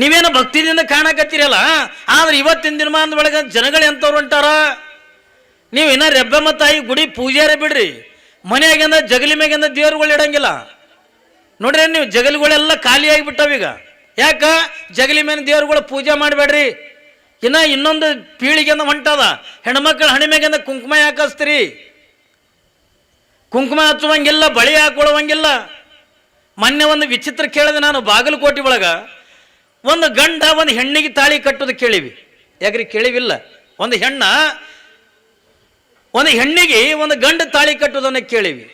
ನೀವೇನು ಭಕ್ತಿದಿಂದ ಕಾಣಕತ್ತೀರಲ್ಲ, ಆದ್ರೆ ಇವತ್ತಿನ ದಿನಮಾನದ ಒಳಗೆ ಜನಗಳು ಎಂಥವ್ರು ಹೊಂಟಾರ. ನೀವು ಇನ್ನ ರೆಬ್ಬೆಮ್ಮ ತಾಯಿ ಗುಡಿ ಪೂಜಾರೇ ಬಿಡ್ರಿ, ಮನೆಯಾಗಿಂದ ಜಗಲಿ ಮ್ಯಾಗಿಂದ ದೇವ್ರುಗಳು ಇಡಂಗಿಲ್ಲ ನೋಡ್ರಿ. ನೀವು ಜಗಲಿಗಳೆಲ್ಲ ಖಾಲಿಯಾಗಿ ಬಿಟ್ಟವೀಗ. ಯಾಕ? ಜಗಲಿ ಮೇಲೆ ದೇವ್ರುಗಳ ಪೂಜೆ ಮಾಡಬೇಡ್ರಿ. ಇನ್ನೊಂದು ಪೀಳಿಗೆಂದ ಹೊಂಟದ. ಹೆಣ್ಮಕ್ಳು ಹಣಿಮೆಗಿಂದ ಕುಂಕುಮ ಯಾಕೆ ಹಚ್ತೀರಿ? ಕುಂಕುಮ ಹಚ್ಚುವಂಗಿಲ್ಲ, ಬಳಿ ಹಾಕೊಳ್ಳುವಂಗಿಲ್ಲ. ಮೊನ್ನೆ ಒಂದು ವಿಚಿತ್ರ ಕೇಳಿದೆ ನಾನು. ಬಾಗಲಕೋಟೆ ಒಳಗ ಒಂದು ಗಂಡ ಒಂದು ಹೆಣ್ಣಿಗೆ ತಾಳಿ ಕಟ್ಟೋದು ಕೇಳಿವಿ. ಯಾಕ್ರಿ ಕೇಳಿವಿಲ್ಲ? ಒಂದು ಹೆಣ್ಣಿಗೆ ಒಂದು ಗಂಡ ತಾಳಿ ಕಟ್ಟೋದನ್ನ ಕೇಳಿವಿ.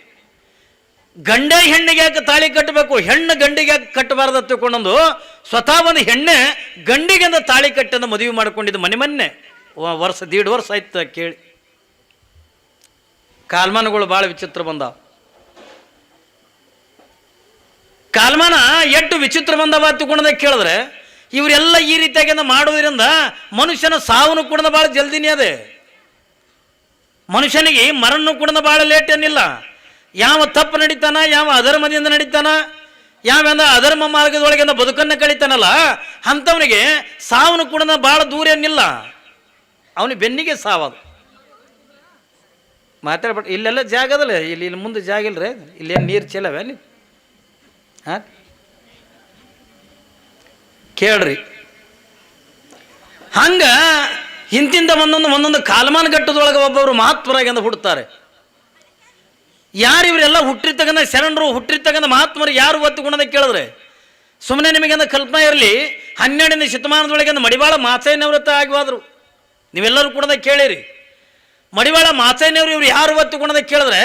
ಗಂಡ ಹೆಣ್ಣಿಗೆ ಯಾಕೆ ತಾಳಿ ಕಟ್ಟಬೇಕು, ಹೆಣ್ಣು ಗಂಡಿಗೆ ಯಾಕೆ ಕಟ್ಟಬಾರ್ದು ತಿಳ್ಕೊಂಡೊಂದು ಸ್ವತಃ ಒಂದು ಹೆಣ್ಣೆ ಗಂಡಿಗೆ ಅಂತ ತಾಳಿ ಕಟ್ಟಂದು ಮದುವೆ ಮಾಡ್ಕೊಂಡಿದ್ದು ಮೊನ್ನೆ ವರ್ಷ 1.5 ವರ್ಷ ಆಯ್ತು ಕೇಳಿ. ಕಾಲ್ಮಾನಗಳು ಭಾಳ ವಿಚಿತ್ರ ಬಂದಾವ. ಕಾಲ್ಮಾನ ಎಷ್ಟು ವಿಚಿತ್ರ ಬಂದವ ತಿಳ್ಕೊಂಡದ ಕೇಳಿದ್ರೆ, ಇವರೆಲ್ಲ ಈ ರೀತಿಯಾಗಿ ಮಾಡೋದ್ರಿಂದ ಮನುಷ್ಯನ ಸಾವನ್ನು ಕೂಡ ಭಾಳ ಜಲ್ದಿನೇ ಅದೇ. ಮನುಷ್ಯನಿಗೆ ಮರನ್ನು ಕೂಡ ಭಾಳ ಲೇಟ್ ಏನಿಲ್ಲ. ಯಾವ ತಪ್ಪು ನಡೀತಾನ, ಯಾವ ಅಧರ್ಮದಿಂದ ನಡೀತಾನ, ಯಾವ ಅಧರ್ಮ ಮಾರ್ಗದೊಳಗಿಂದ ಬದುಕನ್ನು ಕಳೀತಾನಲ್ಲ, ಅಂಥವನಿಗೆ ಸಾವನು ಕೂಡ ಭಾಳ ದೂರ ಏನಿಲ್ಲ. ಅವನಿಗೆ ಬೆನ್ನಿಗೆ ಸಾವದು. ಮಾತಾಡ್ಬಿಟ್ಟು ಇಲ್ಲೆಲ್ಲ ಜಾಗ ಅದಲ್ಲ, ಇಲ್ಲಿ ಮುಂದೆ ಜಾಗ ಇಲ್ರಿ, ಇಲ್ಲೇನು ನೀರು ಚೆಲ್ಲವೆ ಅಲ್ಲಿ? ಹಾಂ ಕೇಳ್ರಿ. ಹಂಗ ಇಂತಿಂದ ಒಂದೊಂದು ಕಾಲಮಾನ ಘಟ್ಟದೊಳಗೆ ಒಬ್ಬೊಬ್ರು ಮಹಾತ್ಮರಾಗಿ ಅಂತ ಹುಡ್ತಾರೆ. ಯಾರು ಇವರೆಲ್ಲ ಹುಟ್ಟಿರ್ತಕ್ಕಂಥ ಶರಣರು, ಹುಟ್ಟಿರ್ತಕ್ಕಂಥ ಮಹಾತ್ಮರು ಯಾರು ಒತ್ತುಕೊಂಡಂತ ಕೇಳಿದ್ರೆ, ಸುಮ್ಮನೆ ನಿಮಗೆಂದ ಕಲ್ಪನಾ ಇರಲಿ, 12ನೇ ಶತಮಾನದೊಳಗೆ ಮಡಿವಾಳ ಮಾಚಯ್ಯನವ್ರತ ಆಗಿವಾದ್ರು. ನೀವೆಲ್ಲರೂ ಕೂಡ ಕೇಳಿರಿ. ಮಡಿವಾಳ ಮಾಚಯ್ಯನವರು ಇವ್ರು ಯಾರು ಒತ್ತುಕೊಂಡಂತ ಕೇಳಿದ್ರೆ,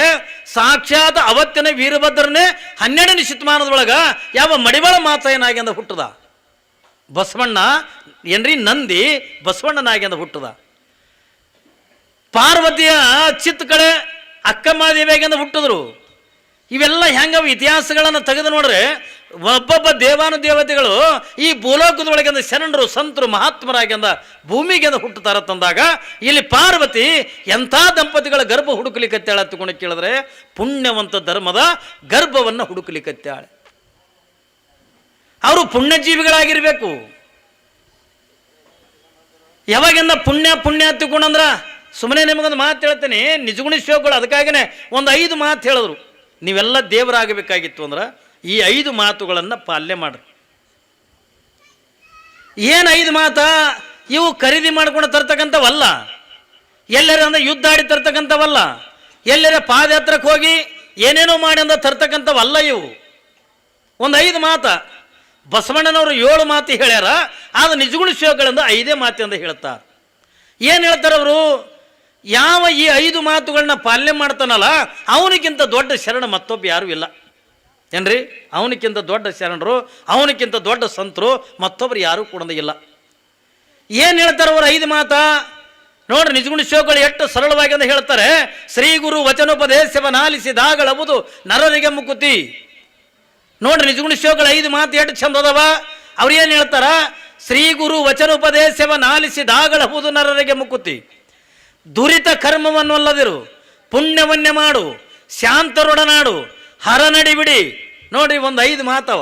ಸಾಕ್ಷಾತ್ ಅವತ್ತಿನ ವೀರಭದ್ರನೇ 12ನೇ ಶತಮಾನದೊಳಗ ಯಾವ ಮಡಿವಾಳ ಮಾಚಯ್ಯನಾಗಿ ಅಂದ ಹುಟ್ಟದ. ಬಸವಣ್ಣ ಏನ್ರಿ ನಂದಿ ಬಸವಣ್ಣನಾಗಿ ಅಂದ ಹುಟ್ಟದ. ಪಾರ್ವತಿಯ ಚಿತ್ತ ಕಡೆ ಅಕ್ಕಮ್ಮದೇವಿಯಾಗಿಂದ ಹುಟ್ಟಿದ್ರು. ಇವೆಲ್ಲ ಹೆಂಗವ ಇತಿಹಾಸಗಳನ್ನು ತೆಗೆದು ನೋಡ್ರೆ, ಒಬ್ಬೊಬ್ಬ ದೇವಾನುದೇವತೆಗಳು ಈ ಭೂಲೋಕದೊಳಗಿಂದ ಶರಣರು, ಸಂತರು, ಮಹಾತ್ಮರಾಗಿಂದ ಭೂಮಿಗೆಂದ ಹುಟ್ಟುತ್ತಾರ ತಂದಾಗ, ಇಲ್ಲಿ ಪಾರ್ವತಿ ಎಂಥ ದಂಪತಿಗಳ ಗರ್ಭ ಹುಡುಕಲಿಕ್ಕತ್ತಾಳೆ ತಗೊಂಡು ಕೇಳಿದ್ರೆ, ಪುಣ್ಯವಂತ ಧರ್ಮದ ಗರ್ಭವನ್ನು ಹುಡುಕಲಿಕ್ಕತ್ತಾಳೆ. ಅವರು ಪುಣ್ಯಜೀವಿಗಳಾಗಿರ್ಬೇಕು. ಯಾವಾಗಿಂದ ಪುಣ್ಯ ಹತ್ತಿಕೊಂಡಂದ್ರ, ಸುಮ್ಮನೆ ನಿಮಗೊಂದು ಮಾತು ಹೇಳ್ತೇನೆ, ನಿಜಗುಣಿಸೋಗಳು. ಅದಕ್ಕಾಗಿನೇ ಒಂದು 5 ಮಾತು ಹೇಳಿದ್ರು. ನೀವೆಲ್ಲ ದೇವರಾಗಬೇಕಾಗಿತ್ತು ಅಂದ್ರೆ ಈ 5 ಮಾತುಗಳನ್ನು ಪಾಲನೆ ಮಾಡ್ರಿ. ಏನು 5 ಮಾತ? ಇವು ಖರೀದಿ ಮಾಡ್ಕೊಂಡು ತರ್ತಕ್ಕಂಥವಲ್ಲ, ಎಲ್ಲರ ಅಂದ್ರೆ ಯುದ್ಧ ಆಡಿ ತರ್ತಕ್ಕಂಥವಲ್ಲ, ಎಲ್ಲರ ಪಾದಯಾತ್ರಕ್ಕೆ ಹೋಗಿ ಏನೇನೋ ಮಾಡಿ ಅಂದ ತರ್ತಕ್ಕಂಥವಲ್ಲ ಇವು. ಒಂದು 5 ಮಾತ. ಬಸವಣ್ಣನವರು 7 ಮಾತು ಹೇಳ್ಯಾರ, ಆದ ನಿಜಗುಣಿಸೋಗಳಿಂದ 5 ಮಾತು ಅಂತ ಹೇಳ್ತಾರೆ. ಏನು ಹೇಳ್ತಾರೆ ಅವರು? ಯಾವ ಈ 5 ಮಾತುಗಳನ್ನ ಪಾಲನೆ ಮಾಡ್ತಾನಲ್ಲ, ಅವನಿಗಿಂತ ದೊಡ್ಡ ಶರಣ ಮತ್ತೊಬ್ಬ ಯಾರೂ ಇಲ್ಲ. ಏನ್ರಿ? ಅವನಿಗಿಂತ ದೊಡ್ಡ ಶರಣರು, ಅವನಿಗಿಂತ ದೊಡ್ಡ ಸಂತರು ಮತ್ತೊಬ್ಬರು ಯಾರೂ ಕೂಡ ಇಲ್ಲ. ಏನು ಹೇಳ್ತಾರೆ ಅವರು 5 ಮಾತ ನೋಡ್ರಿ. ನಿಜಗುಣಿಸೋಗಳು ಎಷ್ಟು ಸರಳವಾಗಿ ಅಂತ ಹೇಳ್ತಾರೆ. ಶ್ರೀ ಗುರು ವಚನೋಪದೇಶವನಾಲಿಸಿದಾಗಳವುದು ನರರಿಗೆ ಮುಕುತಿ. ನೋಡ್ರಿ, ನಿಜಗುಣಿಸೋಗಳು 5 ಮಾತು ಎಷ್ಟು ಚಂದ ಅದಾವ. ಅವ್ರು ಏನು ಹೇಳ್ತಾರ? ಶ್ರೀ ಗುರು ವಚನೋಪದೇಶವನಾಲಿಸಿದಾಗಳಬಹುದು ನರರಿಗೆ ಮುಕುತಿ. ದುರಿತ ಕರ್ಮವನ್ನಲ್ಲದಿರು, ಪುಣ್ಯವನ್ನೇ ಮಾಡು, ಶಾಂತರೊಡನಾಡು, ಹರನಡಿ ಬಿಡಿ. ನೋಡ್ರಿ, ಒಂದು 5 ಮಾತವ.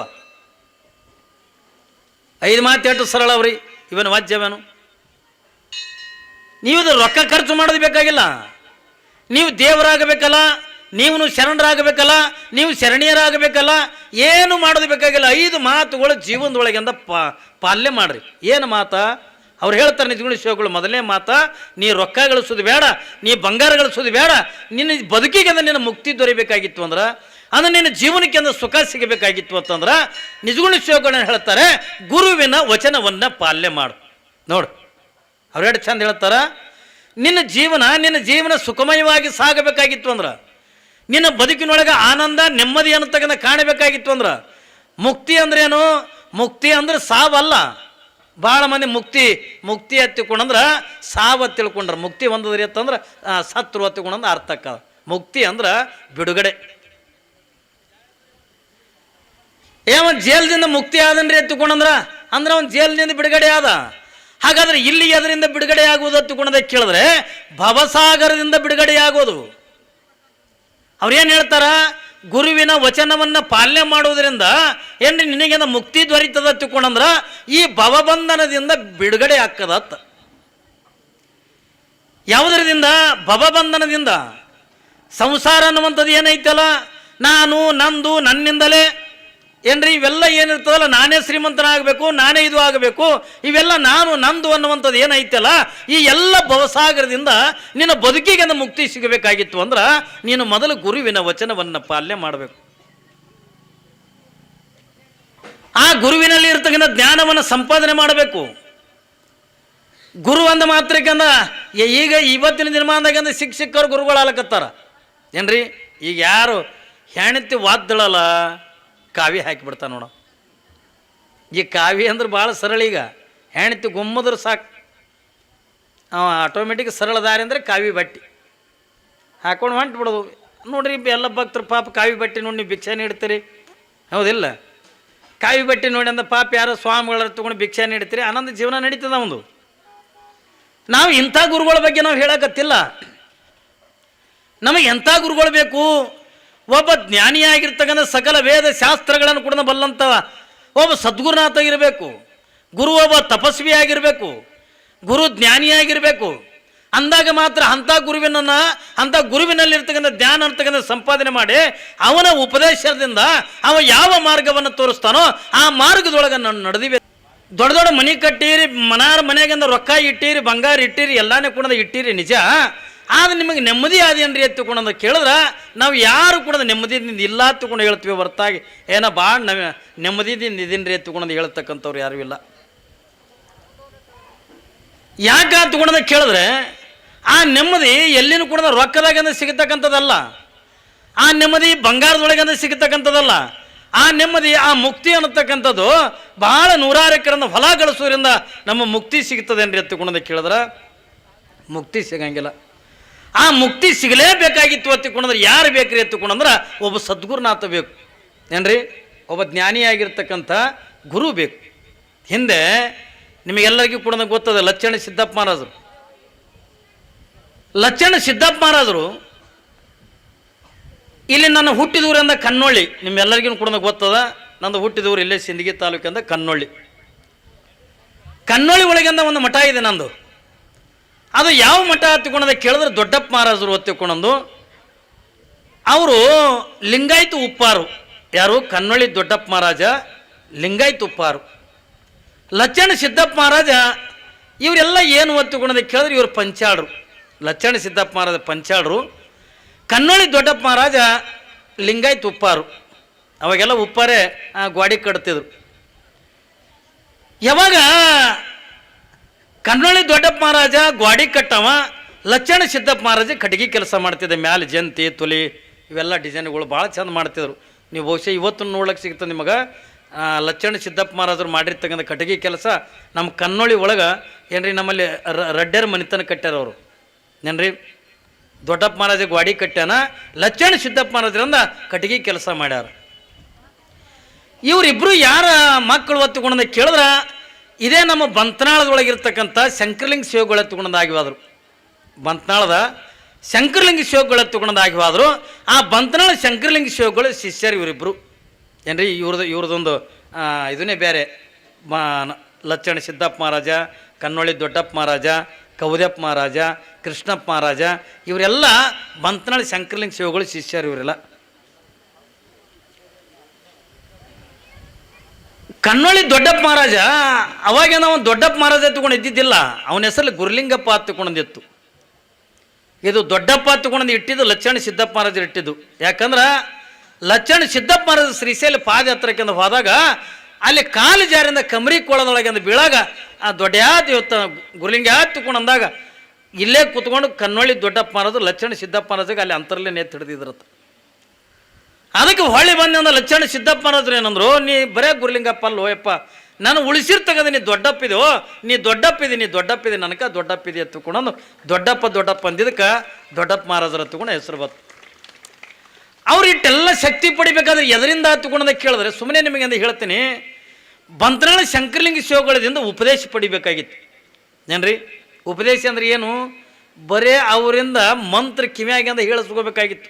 5 ಮಾತು ಎಷ್ಟು ಸರಳ ಅವ್ರಿ. ಇವನು ವಾಜ್ಯವೇನು? ನೀವು ರೊಕ್ಕ ಖರ್ಚು ಮಾಡೋದು ಬೇಕಾಗಿಲ್ಲ. ನೀವು ದೇವರಾಗಬೇಕಲ್ಲ, ನೀವು ಶರಣರಾಗಬೇಕಲ್ಲ, ನೀವು ಶರಣೀಯರಾಗಬೇಕಲ್ಲ, ಏನು ಮಾಡೋದು ಬೇಕಾಗಿಲ್ಲ. 5 ಮಾತುಗಳು ಜೀವನದೊಳಗಿಂದ ಪಾಲನೆ ಮಾಡ್ರಿ. ಏನು ಮಾತ? ಅವ್ರು ಹೇಳ್ತಾರೆ ನಿಜಗುಣಿಸೋಗಳು. ಮೊದಲನೇ ಮಾತ, ನೀ ರೊಕ್ಕ ಗಳಿಸೋದು ಬೇಡ, ನೀ ಬಂಗಾರ ಗಳಿಸೋದು ಬೇಡ. ನಿನ್ನ ಬದುಕಿಗೆ ಅಂದ್ರೆ ನಿನ್ನ ಮುಕ್ತಿ ದೊರೆಯಬೇಕಾಗಿತ್ತು ಅಂದ್ರೆ, ಅಂದ್ರೆ ನಿನ್ನ ಜೀವನಕ್ಕೆ ಅಂದ್ರೆ ಸುಖ ಸಿಗಬೇಕಾಗಿತ್ತು ಅಂತಂದ್ರೆ, ನಿಜಗುಣಿಸೋಗಳನ್ನ ಹೇಳ್ತಾರೆ, ಗುರುವಿನ ವಚನವನ್ನ ಪಾಲನೆ ಮಾಡು. ನೋಡು, ಅವ್ರೆರಡು ಚಂದ ಹೇಳ್ತಾರ. ನಿನ್ನ ಜೀವನ ಸುಖಮಯವಾಗಿ ಸಾಗಬೇಕಾಗಿತ್ತು ಅಂದ್ರೆ, ನಿನ್ನ ಬದುಕಿನೊಳಗೆ ಆನಂದ ನೆಮ್ಮದಿಯನ್ನು ತಗೊಂಡ ಕಾಣಬೇಕಾಗಿತ್ತು ಅಂದ್ರೆ, ಮುಕ್ತಿ ಅಂದ್ರೆ ಏನು? ಮುಕ್ತಿ ಅಂದ್ರೆ ಸಾವಲ್ಲ. ಭಾಳ ಮಂದಿ ಮುಕ್ತಿ ಹತ್ತಿಕೊಂಡ್ರೆ ಸಾವು ತಿಳ್ಕೊಂಡ್ರೆ, ಮುಕ್ತಿ ಒಂದದ್ರಿ ಅಂತಂದ್ರೆ ಸತ್ರು ಹತ್ತಿಕೊಂಡ್ರೆ ಅರ್ಥಕ್ಕ. ಮುಕ್ತಿ ಅಂದ್ರೆ ಬಿಡುಗಡೆ. ಅವನು ಜೇಲ್ದಿಂದ ಮುಕ್ತಿ ಆದನ್ರಿ ಎತ್ತಿಕೊಂಡ್ರ ಅಂದ್ರೆ ಅವನು ಜೇಲ್ನಿಂದ ಬಿಡುಗಡೆ ಆದ. ಹಾಗಾದ್ರೆ ಇಲ್ಲಿ ಅದರಿಂದ ಬಿಡುಗಡೆ ಆಗುವುದು ಹತ್ತಿಕೊಂಡದ ಕೇಳಿದ್ರೆ, ಭವಸಾಗರದಿಂದ ಬಿಡುಗಡೆ ಆಗೋದು. ಅವ್ರೇನು ಹೇಳ್ತಾರ? ಗುರುವಿನ ವಚನವನ್ನು ಪಾಲನೆ ಮಾಡುವುದರಿಂದ ಏನು ನಿನಗೇನ ಮುಕ್ತಿ ದೊರೀತದ ತಿಳ್ಕೊಂಡಂದ್ರ ಈ ಭವಬಂಧನದಿಂದ ಬಿಡುಗಡೆ ಆಗ್ತದತ್ತ. ಯಾವುದರಿಂದ? ಭವಬಂಧನದಿಂದ. ಸಂಸಾರ ಅನ್ನುವಂಥದ್ದು ಏನೈತಲ್ಲ, ನಾನು ನಂದು ನನ್ನಿಂದಲೇ ಏನ್ರಿ ಇವೆಲ್ಲ ಏನಿರ್ತದಲ್ಲ, ನಾನೇ ಶ್ರೀಮಂತನಾಗಬೇಕು, ನಾನೇ ಇದು ಆಗಬೇಕು, ಇವೆಲ್ಲ ನಾನು ನಂದು ಅನ್ನುವಂಥದ್ದು ಏನೈತಲ್ಲ, ಈ ಎಲ್ಲ ಭವಸಾಗರದಿಂದ ನಿನ್ನ ಬದುಕಿಗೆ ಮುಕ್ತಿ ಸಿಗಬೇಕಾಗಿತ್ತು ಅಂದ್ರೆ ನೀನು ಮೊದಲು ಗುರುವಿನ ವಚನವನ್ನು ಪಾಲನೆ ಮಾಡಬೇಕು. ಆ ಗುರುವಿನಲ್ಲಿ ಇರ್ತಕ್ಕಂಥ ಜ್ಞಾನವನ್ನು ಸಂಪಾದನೆ ಮಾಡಬೇಕು. ಗುರು ಅಂದ ಮಾತ್ರಕ್ಕಂದ ಈಗ ಇವತ್ತಿನ ದಿನಮಾನದಾಗ ಶಿಕ್ಷಕರು ಗುರುಗಳು ಆಲಕತ್ತಾರ ಏನ್ರಿ. ಈಗ ಯಾರು ಹೆಣ್ತಿ ವಾದ್ದಳಲ್ಲ ಕಾವಿ ಹಾಕಿಬಿಡ್ತಾನೆ ನೋಡ. ಈ ಕಾವಿ ಅಂದ್ರೆ ಭಾಳ ಸರಳ. ಈಗ ಹೆಣ್ತಿ ಗುಮ್ಮದ್ರೆ ಸಾಕು, ಅವ ಆಟೋಮೆಟಿಕ್ ಸರಳ ದಾರಿ ಅಂದರೆ ಕಾವಿ ಬಟ್ಟೆ ಹಾಕೊಂಡು ಹೊಂಟು ಬಿಡೋದು. ನೋಡ್ರಿ ಎಲ್ಲ ಭಕ್ತರು ಪಾಪ ಕಾವಿ ಬಟ್ಟೆ ನೋಡಿ ನೀವು ಭಿಕ್ಷೆ ನೀಡ್ತೀರಿ, ಹೌದಿಲ್ಲ? ಕಾವಿ ಬಟ್ಟೆ ನೋಡಿ ಅಂದ ಪಾಪ ಯಾರೋ ಸ್ವಾಮಿಗಳ ತೊಗೊಂಡು ಭಿಕ್ಷೆ ನೀಡ್ತೀರಿ, ಆನಂದ ಜೀವನ ನಡೀತದ ಒಂದು. ನಾವು ಇಂಥ ಗುರುಗಳ ಬಗ್ಗೆ ನಾವು ಹೇಳಕತ್ತಿಲ್ಲ. ನಮಗೆ ಎಂಥ ಗುರುಗಳು ಬೇಕು? ಒಬ್ಬ ಜ್ಞಾನಿಯಾಗಿರ್ತಕ್ಕಂಥ ಸಕಲ ವೇದ ಶಾಸ್ತ್ರಗಳನ್ನು ಕೂಡ ಬಲ್ಲಂಥ ಒಬ್ಬ ಸದ್ಗುರುನಾಥ ಇರಬೇಕು. ಗುರು ಒಬ್ಬ ತಪಸ್ವಿಯಾಗಿರಬೇಕು, ಗುರು ಜ್ಞಾನಿಯಾಗಿರಬೇಕು. ಅಂದಾಗ ಮಾತ್ರ ಅಂಥ ಗುರುವಿನಲ್ಲಿರ್ತಕ್ಕಂಥ ಜ್ಞಾನ ಅಂತಕ್ಕಂಥ ಸಂಪಾದನೆ ಮಾಡಿ ಅವನ ಉಪದೇಶದಿಂದ ಅವ ಯಾವ ಮಾರ್ಗವನ್ನು ತೋರಿಸ್ತಾನೋ ಆ ಮಾರ್ಗದೊಳಗೆ ನಡೆದಿವೆ. ದೊಡ್ಡ ದೊಡ್ಡ ಮನೆ ಕಟ್ಟೀರಿ, ಮನೆಯಾಗಿಂದ ರೊಕ್ಕ ಇಟ್ಟೀರಿ, ಬಂಗಾರ ಇಟ್ಟೀರಿ, ಎಲ್ಲಾನೇ ಕೂಡ ಇಟ್ಟೀರಿ ನಿಜ. ಆದ್ರೆ ನಿಮಗೆ ನೆಮ್ಮದಿ ಆದೇನ್ರಿ ಎತ್ತುಕೊಂಡು ಕೇಳಿದ್ರೆ ನಾವು ಯಾರು ಕೂಡ ನೆಮ್ಮದಿಯಿಂದ ಇಲ್ಲ ತಗೊಂಡು ಹೇಳ್ತೀವಿ ಹೊರತಾಗಿ ಏನೋ ಭಾಳ ನೆಮ್ಮದಿದಿಂದ ಇದೀನ್ರಿ ಎತ್ತುಕೊಂಡು ಹೇಳ್ತಕ್ಕಂಥವ್ರು ಯಾರೂ ಇಲ್ಲ. ಯಾಕೆ ತಗೊಂಡ ಕೇಳಿದ್ರೆ ಆ ನೆಮ್ಮದಿ ಎಲ್ಲಿನೂ ಕೂಡ ರೊಕ್ಕದಾಗಂದ ಸಿಗತಕ್ಕಂಥದ್ದಲ್ಲ, ಆ ನೆಮ್ಮದಿ ಬಂಗಾರದೊಳಗಂದ ಸಿಗತಕ್ಕಂಥದ್ದಲ್ಲ. ಆ ನೆಮ್ಮದಿ, ಆ ಮುಕ್ತಿ ಅನ್ನತಕ್ಕಂಥದ್ದು ಬಹಳ ನೂರಾರು ಎಕರೆಯಿಂದ ಹೊಲ ಗಳಿಸೋದ್ರಿಂದ ನಮ್ಮ ಮುಕ್ತಿ ಸಿಗ್ತದೇನ್ರಿ ಎತ್ತುಕೊಂಡ ಕೇಳಿದ್ರೆ ಮುಕ್ತಿ ಸಿಗಂಗಿಲ್ಲ. ಆ ಮುಕ್ತಿ ಸಿಗಲೇಬೇಕಾಗಿತ್ತು ಎತ್ತುಕೊಂಡ್ರೆ ಯಾರು ಬೇಕ್ರಿ ಎತ್ತುಕೊಂಡ್ರೆ ಒಬ್ಬ ಸದ್ಗುರುನಾಥ ಬೇಕು ಏನ್ರಿ, ಒಬ್ಬ ಜ್ಞಾನಿಯಾಗಿರ್ತಕ್ಕಂಥ ಗುರು ಬೇಕು. ಹಿಂದೆ ನಿಮಗೆಲ್ಲರಿಗೂ ಕೂಡ ಗೊತ್ತದ ಲಚ್ಚಣ ಸಿದ್ದಪ್ಪ ಮಹಾರಾಜರು. ಲಚ್ಚಣ ಸಿದ್ದಪ್ಪ ಮಹಾರಾಜರು ಇಲ್ಲಿ ನನ್ನ ಹುಟ್ಟಿದೂರಿಂದ ಕನ್ನೊಳ್ಳಿ, ನಿಮ್ಮೆಲ್ಲರಿಗೂ ಕೂಡ ಗೊತ್ತದ. ನಂದು ಹುಟ್ಟಿದೂರು ಇಲ್ಲೇ ಸಿಂದಗಿ ತಾಲೂಕಿಂದ ಕನ್ನೊಳ್ಳಿ. ಕನ್ನೊಳ್ಳಿ ಒಳಗಿಂದ ಒಂದು ಮಠ ಇದೆ ನಂದು. ಅದು ಯಾವ ಮಠ ಹತ್ತಿಕೊಂಡದ ಕೇಳಿದ್ರೆ ದೊಡ್ಡಪ್ಪ ಮಹಾರಾಜರು ಹೊತ್ತಿಕೊಂಡಂದು. ಅವರು ಲಿಂಗಾಯತ ಉಪ್ಪಾರು. ಯಾರು? ಕನ್ನೊಳ್ಳಿ ದೊಡ್ಡಪ್ಪ ಮಹಾರಾಜ ಲಿಂಗಾಯತ ಉಪ್ಪಾರು. ಲಚ್ಚಣ ಸಿದ್ದಪ್ಪ ಮಹಾರಾಜ ಇವರೆಲ್ಲ ಏನು ಹೊತ್ತಿಕೊಂಡದ ಕೇಳಿದ್ರೆ ಇವರು ಪಂಚಾಳರು. ಲಚ್ಚಣ ಸಿದ್ದಪ್ಪ ಮಹಾರಾಜ ಪಂಚಾಳರು, ಕನ್ನೊಳ್ಳಿ ದೊಡ್ಡಪ್ಪ ಮಹಾರಾಜ ಲಿಂಗಾಯತ ಉಪ್ಪಾರು. ಅವಾಗೆಲ್ಲ ಉಪ್ಪಾರೆ ಗ್ವಾಡಿ ಕಟ್ತಿದ್ರು. ಯಾವಾಗ ಕನ್ನೊಳ್ಳಿ ದೊಡ್ಡಪ್ಪ ಮಹಾರಾಜ ಗ್ವಾಡಿ ಕಟ್ಟವ, ಲಚ್ಚಣ ಸಿದ್ದಪ್ಪ ಮಹಾರಾಜ ಕಟ್ಟಿಗೆ ಕೆಲಸ ಮಾಡ್ತಿದ್ದೆ. ಮ್ಯಾಲೆ ಜಂತಿ ತುಲಿ ಇವೆಲ್ಲ ಡಿಸೈನ್ಗಳು ಭಾಳ ಚಂದ ಮಾಡ್ತಿದ್ರು. ನೀವು ಬಹುಶಃ ಇವತ್ತು ನೋಡ್ಲಿಕ್ಕೆ ಸಿಗ್ತದೆ ನಿಮಗೆ. ಲಚ್ಚಣ ಸಿದ್ದಪ್ಪ ಮಹಾರಾಜರು ಮಾಡಿರ್ತಕ್ಕಂಥ ಕಟ್ಟಿಗೆ ಕೆಲಸ ನಮ್ಮ ಕನ್ನೊಳ್ಳಿ ಒಳಗೆ ಏನ್ರಿ ನಮ್ಮಲ್ಲಿ ರಡ್ಡ್ಯರ ಮನಿತನ ಕಟ್ಟ್ಯಾರ ಅವರು ಏನ್ರಿ. ದೊಡ್ಡಪ್ಪ ಮಹಾರಾಜ ಗ್ವಾಡಿ ಕಟ್ಟ್ಯಾನ, ಲಚ್ಚಣ ಸಿದ್ದಪ್ಪ ಮಹಾರಾಜರಿಂದ ಕಟ್ಟಿಗೆ ಕೆಲಸ ಮಾಡ್ಯಾರ. ಇವರಿಬ್ಬರು ಯಾರ ಮಕ್ಕಳು ಹೊತ್ತುಕೊಂಡ ಕೇಳಿದ್ರೆ ಇದೇ ನಮ್ಮ ಬಂತ್ನಾಳದೊಳಗಿರ್ತಕ್ಕಂಥ ಶಂಕರಲಿಂಗ ಶಿವಗಳು ಎತ್ತುಕೊಂಡಾಗಿವಾದರು. ಬಂತ್ನಾಳದ ಶಂಕರಲಿಂಗ ಶಿವಗಳು ಎತ್ತುಕೊಂಡಾಗಿವಾದರು. ಆ ಬಂತ್ನಾಳ ಶಂಕರಲಿಂಗ ಶಿವಗಳು ಶಿಷ್ಯರು ಇವರಿಬ್ಬರು ಏನ್ರಿ. ಇವ್ರದೊಂದು ಇದನ್ನೇ ಬೇರೆ. ಲಚ್ಚಣ ಸಿದ್ದಪ್ಪ ಮಹಾರಾಜ, ಕನ್ನೊಳ್ಳಿ ದೊಡ್ಡಪ್ಪ ಮಹಾರಾಜ, ಕೌದ್ಯಪ್ಪ ಮಹಾರಾಜ, ಕೃಷ್ಣಪ್ಪ ಮಹಾರಾಜ ಇವರೆಲ್ಲ ಬಂತ್ನಾಳ ಶಂಕರಲಿಂಗ ಶಿವಗಳು ಶಿಷ್ಯರು ಇವರೆಲ್ಲ. ಕನ್ನೊಳ್ಳಿ ದೊಡ್ಡಪ್ಪ ಮಹಾರಾಜ ಅವಾಗೇನ ಅವನು ದೊಡ್ಡಪ್ಪ ಮಹಾರಾಜ ಎತ್ತುಕೊಂಡು ಇದ್ದಿದ್ದಿಲ್ಲ. ಅವನ ಹೆಸರಲ್ಲಿ ಗುರುಲಿಂಗಪ್ಪ ಹತ್ತುಕೊಂಡಿತ್ತು. ಇದು ದೊಡ್ಡಪ್ಪ ಹತ್ತುಕೊಂಡು ಇಟ್ಟಿದ್ದು ಲಚ್ಚಣ ಸಿದ್ದಪ್ಪ ಮಹಾರಾಜರು ಇಟ್ಟಿದ್ದು. ಯಾಕಂದ್ರೆ ಲಚ್ಚಣ ಸಿದ್ದಪ್ಪ ಮಹಾರಾಜ ಶ್ರೀಶೈಲ ಪಾದಯಾತ್ರಕ್ಕೆ ಹೋದಾಗ ಅಲ್ಲಿ ಕಾಲು ಜಾರಿಂದ ಕಮರಿ ಕೊಳದೊಳಗೆ ಅಂದ ಬೀಳಾಗ ಆ ದೊಡ್ಡ ಇವತ್ತು ಗುರುಲಿಂಗ ಹತ್ತುಕೊಂಡು ಅಂದಾಗ ಇಲ್ಲೇ ಕೂತ್ಕೊಂಡು ಕನ್ನೊಳ್ಳಿ ದೊಡ್ಡಪ್ಪ ಮಹಾರಾಜರು ಲಚ್ಚಣ ಸಿದ್ದಪ್ಪ ಮಹಾರಾಜಗೆ ಅಲ್ಲಿ ಅಂತರಲ್ಲೇ ನೇತು ಹಿಡಿದಿದ್ರತ್ತ. ಅದಕ್ಕೆ ಹೊಳ್ಳಿ ಬಂದ ಲಚ್ಚಣ ಸಿದ್ದಪ್ಪ ಮಹಾರಾಜರು ಏನಂದ್ರು, ನೀ ಬರೇ ಗುರುಲಿಂಗಪ್ಪ ಅಲ್ಲ ಹೋಯಪ್ಪ, ನಾನು ಉಳಿಸಿರ್ತಕ್ಕಂಥ ನೀ ದೊಡ್ಡಪ್ಪಿದೋ, ನೀ ದೊಡ್ಡಪ್ಪಿದೆ ನನಕ ದೊಡ್ಡಪ್ಪಿದೆ ಎತ್ತುಕೊಂಡು ದೊಡ್ಡಪ್ಪ ಅಂದಿದ್ದಕ್ಕೆ ದೊಡ್ಡಪ್ಪ ಮಹಾರಾಜರು ಹತ್ತುಕೊಂಡು ಹೆಸರು ಬತ್ತು. ಅವ್ರು ಇಟ್ಟೆಲ್ಲ ಶಕ್ತಿ ಪಡಿಬೇಕಾದ್ರೆ ಎದರಿಂದ ಹತ್ತುಕೊಂಡ ಕೇಳಿದ್ರೆ ಸುಮ್ಮನೆ ನಿಮಗೆ ಅಂತ ಹೇಳ್ತೀನಿ, ಬಂತ್ನಾಳ ಶಂಕರಲಿಂಗ ಶಿವಗಳದಿಂದ ಉಪದೇಶ ಪಡಿಬೇಕಾಗಿತ್ತು ಏನ್ರಿ. ಉಪದೇಶ ಅಂದ್ರೆ ಏನು? ಬರೇ ಅವರಿಂದ ಮಂತ್ರ ಕಿವಿಯಾಗಿ ಅಂತ ಹೇಳಿಸ್ಕೋಬೇಕಾಗಿತ್ತು.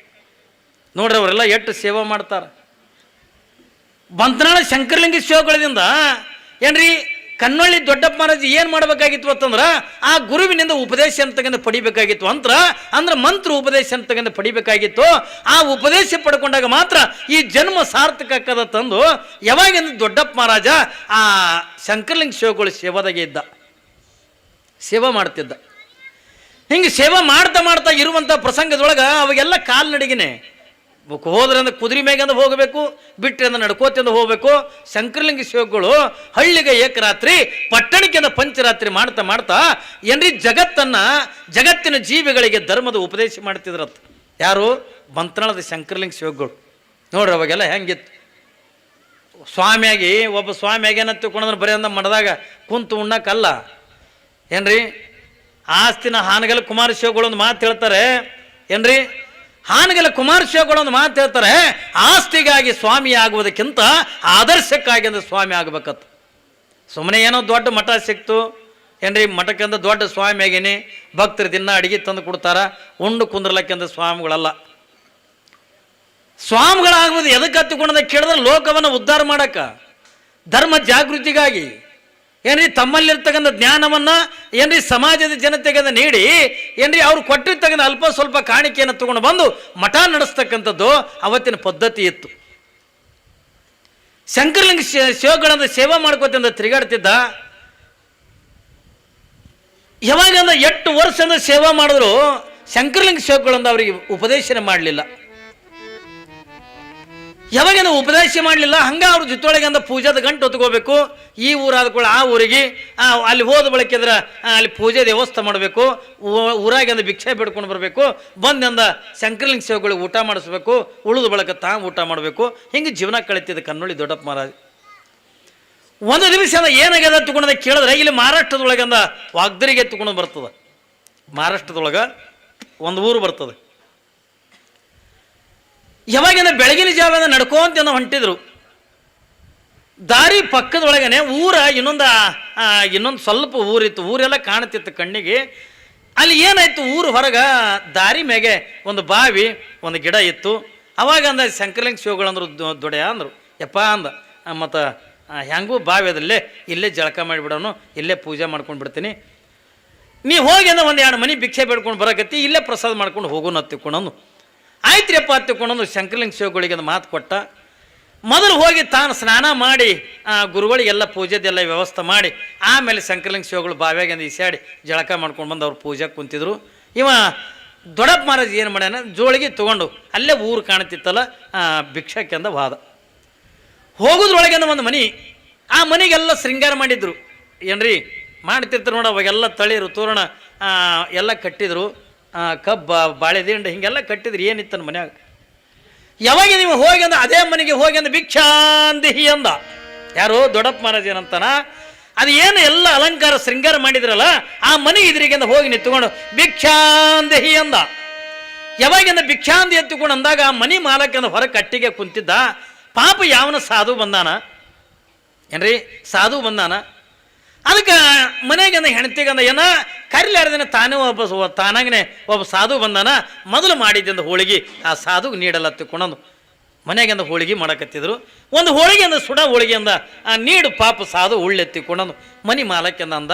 ನೋಡ್ರಿ ಅವರೆಲ್ಲ ಎಷ್ಟು ಸೇವೆ ಮಾಡ್ತಾರೆ. ಬಂತನಾಳ ಶಂಕರಲಿಂಗ ಶಿವಗಳಿಂದ ಏನ್ರಿ ಕನ್ನೊಳ್ಳಿ ದೊಡ್ಡಪ್ಪ ಮಹಾರಾಜ್ ಏನು ಮಾಡಬೇಕಾಗಿತ್ತು ಅಂತಂದ್ರೆ ಆ ಗುರುವಿನಿಂದ ಉಪದೇಶ ಅಂತಕ್ಕಂಥ ಪಡಿಬೇಕಾಗಿತ್ತು. ಅಂದ್ರೆ ಮಂತ್ರ ಉಪದೇಶ ಅಂತಕ್ಕಂಥ ಪಡಿಬೇಕಾಗಿತ್ತು. ಆ ಉಪದೇಶ ಪಡ್ಕೊಂಡಾಗ ಮಾತ್ರ ಈ ಜನ್ಮ ಸಾರ್ಥಕ ಆಕ್ಕದ ತಂದು ಯಾವಾಗಿಂದ ದೊಡ್ಡಪ್ಪ ಮಹಾರಾಜ ಆ ಶಂಕರಲಿಂಗ ಶಿವಗಳು ಸೇವಾದಾಗೆ ಇದ್ದ, ಸೇವಾ ಮಾಡ್ತಿದ್ದ. ಹಿಂಗೆ ಸೇವಾ ಮಾಡ್ತಾ ಮಾಡ್ತಾ ಇರುವಂಥ ಪ್ರಸಂಗದೊಳಗೆ ಅವಾಗೆಲ್ಲ ಕಾಲ್ನಡಿಗೆನೆ. ಹೋದ್ರೆ ಅಂದ್ರೆ ಕುದುರೆ ಮೇಗಂದ ಹೋಗಬೇಕು, ಬಿಟ್ಟರೆ ಅಂದ್ರೆ ನಡ್ಕೋತಿಂದ ಹೋಗಬೇಕು. ಶಂಕರಲಿಂಗ ಶಿವಗಳು ಹಳ್ಳಿಗೆ ಏಕರಾತ್ರಿ, ಪಟ್ಟಣಕ್ಕಿಂದ ಪಂಚರಾತ್ರಿ ಮಾಡ್ತಾ ಮಾಡ್ತಾ ಏನ್ರಿ ಜಗತ್ತಿನ ಜೀವಿಗಳಿಗೆ ಧರ್ಮದ ಉಪದೇಶ ಮಾಡ್ತಿದ್ರತ್ತ. ಯಾರು? ಬಂತನಾಳದ ಶಂಕರಲಿಂಗ ಶಿವಗಳು. ನೋಡ್ರಿ ಅವಾಗೆಲ್ಲ ಹೆಂಗಿತ್ತು. ಸ್ವಾಮಿಯಾಗಿ ಒಬ್ಬ ಸ್ವಾಮಿಯಾಗಿ ಏನಂತ ತಿಳ್ಕೊಂಡ್ರೆ ಬರೀ ಅಂದ ಮಠದಾಗ ಕುಂತು ಉಣ್ಣಕ್ಕಲ್ಲ ಏನ್ರಿ. ಆಸ್ತಿನ ಹಾನಗಲ್ ಕುಮಾರ ಶಿವಗಳು ಒಂದು ಮಾತು ಹೇಳ್ತಾರೆ ಏನ್ರಿ. ಹಾನಗಲ್ ಕುಮಾರ ಶಿವಗಳು ಒಂದು ಮಾತು ಹೇಳ್ತಾರೆ, ಆಸ್ತಿಗಾಗಿ ಸ್ವಾಮಿ ಆಗುವುದಕ್ಕಿಂತ ಆದರ್ಶಕ್ಕಾಗಿ ಅಂದ್ರೆ ಸ್ವಾಮಿ ಆಗ್ಬೇಕತ್ತ. ಸುಮ್ಮನೆ ಏನೋ ದೊಡ್ಡ ಮಠ ಸಿಕ್ತು ಏನ್ರಿ, ಮಠಕ್ಕಿಂತ ದೊಡ್ಡ ಸ್ವಾಮಿ ಆಗೀನಿ, ಭಕ್ತರು ದಿನ ಅಡಿಗೆ ತಂದು ಕೊಡ್ತಾರ, ಉಂಡು ಕುಂದ್ರಲಕ್ಕಿಂತ ಸ್ವಾಮಿಗಳಲ್ಲ. ಸ್ವಾಮಿಗಳಾಗುವುದು ಎದಕ್ಕೆ ಹತ್ತಿಕೊಂಡ ಕೇಳಿದ್ರೆ ಲೋಕವನ್ನು ಉದ್ಧಾರ ಮಾಡಕ್ಕ, ಧರ್ಮ ಜಾಗೃತಿಗಾಗಿ ಏನ್ರಿ ತಮ್ಮಲ್ಲಿರ್ತಕ್ಕಂಥ ಜ್ಞಾನವನ್ನ ಏನ್ರಿ ಸಮಾಜದ ಜನತೆಗೆ ನೀಡಿ ಏನ್ರಿ ಅವ್ರು ಕೊಟ್ಟಿರ್ತಕ್ಕಂಥ ಅಲ್ಪ ಸ್ವಲ್ಪ ಕಾಣಿಕೆಯನ್ನು ತಗೊಂಡು ಬಂದು ಮಠ ನಡೆಸ್ತಕ್ಕಂಥದ್ದು ಅವತ್ತಿನ ಪದ್ಧತಿ ಇತ್ತು. ಶಂಕರಲಿಂಗ ಶಿವಗಳನ್ನ ಸೇವಾ ಮಾಡ್ಕೋತಿಂದ ತಿರುಗಾಡ್ತಿದ್ದ. ಯಾವಾಗಂದ 8 ವರ್ಷದಿಂದ ಸೇವಾ ಮಾಡಿದ್ರು ಶಂಕರಲಿಂಗ ಶಿವಗಳಿಂದ ಅವರಿಗೆ ಉಪದೇಶನೆ ಮಾಡಲಿಲ್ಲ. ಯಾವಾಗೇನು ಉಪದೇಶ ಮಾಡಲಿಲ್ಲ. ಹಂಗ ಅವ್ರ ಜೊತೆಯೊಳಗೆ ಅಂದ ಪೂಜಾದ ಗಂಟು ಹೊತ್ಕೋಬೇಕು. ಈ ಊರಾದ ಕೂಡ ಆ ಊರಿಗೆ ಅಲ್ಲಿ ಹೋದ ಬಳಕಿದ್ರೆ ಅಲ್ಲಿ ಪೂಜೆ ವ್ಯವಸ್ಥೆ ಮಾಡಬೇಕು. ಊರಾಗಿಂದ ಭಿಕ್ಷೆ ಬಿಡ್ಕೊಂಡು ಬರಬೇಕು. ಬಂದಿಂದ ಶಂಕರಲಿಂಗ ಶಿವಗಳಿಗೆ ಊಟ ಮಾಡಿಸ್ಬೇಕು, ಉಳಿದ ಬಳಕ ಊಟ ಮಾಡಬೇಕು. ಹಿಂಗೆ ಜೀವನ ಕಳಿತಿದ್ದ ಕನ್ನೊಳ್ಳಿ ದೊಡ್ಡಪ್ಪ ಮಹಾರಾಜ್. ಒಂದು ದಿವಸ ಏನಾಗ್ಯದ ತಗೊಂಡ ಕೇಳಿದ್ರೆ ಇಲ್ಲಿ ಮಹಾರಾಷ್ಟ್ರದೊಳಗಂದ ವಾಗ್ದರಿಗೆ ತಗೊಂಡು ಬರ್ತದೆ. ಮಹಾರಾಷ್ಟ್ರದೊಳಗೆ ಒಂದು ಊರು ಬರ್ತದೆ. ಯಾವಾಗಿಂದ ಬೆಳಗಿನ ಜಾವದ ನಡ್ಕೊಂತ ಹೊಂಟಿದ್ರು. ದಾರಿ ಪಕ್ಕದೊಳಗನೆ ಊರ ಇನ್ನೊಂದು ಸ್ವಲ್ಪ ಊರಿತ್ತು. ಊರೆಲ್ಲ ಕಾಣ್ತಿತ್ತು ಕಣ್ಣಿಗೆ. ಅಲ್ಲಿ ಏನಾಯ್ತು, ಊರು ಹೊರಗೆ ದಾರಿ ಮ್ಯಾಗೆ ಒಂದು ಬಾವಿ, ಒಂದು ಗಿಡ ಇತ್ತು. ಅವಾಗ ಅಂದ ಶಂಕರಲಿಂಗ ಶಿವಗಳಂದ್ರು ದೊಡ್ಡ ಅಂದರು, ಯಪ್ಪ ಅಂದ, ಮತ್ತು ಹೆಂಗೂ ಬಾವಿ ಅದಲ್ಲೇ ಇಲ್ಲೇ ಜಳಕ ಮಾಡಿಬಿಡೋನು, ಇಲ್ಲೇ ಪೂಜೆ ಮಾಡ್ಕೊಂಡು ಬಿಡ್ತೀನಿ, ನೀ ಹೋಗಿ ಅಂದ ಒಂದು 2 ಮನೆ ಭಿಕ್ಷೆ ಬೇಡ್ಕೊಂಡು ಬರಕತ್ತಿ, ಇಲ್ಲೇ ಪ್ರಸಾದ ಮಾಡ್ಕೊಂಡು ಹೋಗೋಣ ಹತ್ತಿಕೊಂಡು. ಆಯ್ತ್ರಿಯಪ್ಪ ಹತ್ತಿಕೊಂಡು ಶಂಕರಲಿಂಗ ಶಿವಗಳಿಗೆ ಒಂದು ಮಾತು ಕೊಟ್ಟ. ಮೊದಲು ಹೋಗಿ ತಾನು ಸ್ನಾನ ಮಾಡಿ ಗುರುಗಳಿಗೆಲ್ಲ ಪೂಜೆದೆಲ್ಲ ವ್ಯವಸ್ಥೆ ಮಾಡಿ ಆಮೇಲೆ ಶಂಕರಲಿಂಗ ಶಿವಗಳು ಬಾವಿಯಾಗಿಂದ ಈಸಾಡಿ ಜಳಕ ಮಾಡ್ಕೊಂಡು ಬಂದು ಅವ್ರು ಪೂಜೆಗೆ ಕುಂತಿದ್ರು. ಇವ ದೊಡ್ಡಪ್ಪ ಮಹಾರಾಜ್ ಏನು ಮಾಡ್ಯಾನ, ಜೋಳಿಗೆ ತೊಗೊಂಡು ಅಲ್ಲೇ ಊರು ಕಾಣ್ತಿತ್ತಲ್ಲ ಭಿಕ್ಷಕ್ಕೆಂದ ವಾದ. ಹೋಗೋದ್ರೊಳಗಿಂದ ಒಂದು ಮನೆ, ಆ ಮನೆಗೆಲ್ಲ ಶೃಂಗಾರ ಮಾಡಿದ್ರು ಏನ್ರಿ, ಮಾಡ್ತಿರ್ತಾರೆ ನೋಡಿ. ಅವಾಗೆಲ್ಲ ತಳಿರು ತೋರಣ ಎಲ್ಲ ಕಟ್ಟಿದ್ರು, ಕಬ್ಬ ಬಾಳೆದಿಂಡು ಹಿಂಗೆಲ್ಲ ಕಟ್ಟಿದ್ರು. ಏನಿತ್ತನ ಮನ್ಯಾಗ. ಯಾವಾಗ ನೀವು ಹೋಗಿ ಅಂದ ಅದೇ ಮನೆಗೆ ಹೋಗಿ ಅಂದ ಭಿಕ್ಷಾಂದಿಹಿ ಅಂದ. ಯಾರು? ದೊಡ್ಡಪ್ಪ ಮಹಾರಾಜ್ ಏನಂತಾನ, ಅದು ಏನು ಎಲ್ಲ ಅಲಂಕಾರ ಶೃಂಗಾರ ಮಾಡಿದ್ರಲ್ಲ ಆ ಮನೆ ಇದ್ರಿಗಿಂದ ಹೋಗಿ ನಿಂತ್ಕೊಂಡು ಭಿಕ್ಷಾಂದಿಹಿ ಅಂದ. ಯಾವಾಗಿಂದ ಭಿಕ್ಷಾಂದಿ ಎತ್ತಿಕೊಂಡು ಅಂದಾಗ ಆ ಮನೆ ಮಾಲಕಂದ ಹೊರ ಕಟ್ಟಿಗೆ ಕುಂತಿದ್ದ. ಪಾಪ ಯಾವನ ಸಾಧು ಬಂದಾನ ಏನ್ರಿ, ಸಾಧು ಬಂದಾನ. ಅದಕ್ಕೆ ಮನೆಗಂದ ಹೆಣ್ತಿಗಂದ ಏನ ಕರಿಲಾರ್ದೇನೆ ತಾನೇ ತಾನಾಗನೆ ಒಬ್ಬ ಸಾಧು ಬಂದಾನ. ಮೊದಲು ಮಾಡಿದ್ದಂದ ಹೋಳಿಗೆ ಆ ಸಾಧುಗೆ ನೀಡಲ್ಲ ತಿಳ್ಕೊಂಡು ಮನೆಗಿಂದ ಹೋಳಿಗೆ ಮಾಡಕತ್ತಿದ್ರು. ಒಂದು ಹೋಳಿಗೆಯಿಂದ ಸುಡ ಹೋಳಿಗೆಯಿಂದ ನೀಡು ಪಾಪ ಸಾಧು ಉಳ್ಳೆತ್ತಿಕೊಂಡು ಮನೆ ಮಾಲಕ್ಕೆಂದ ಅಂದ.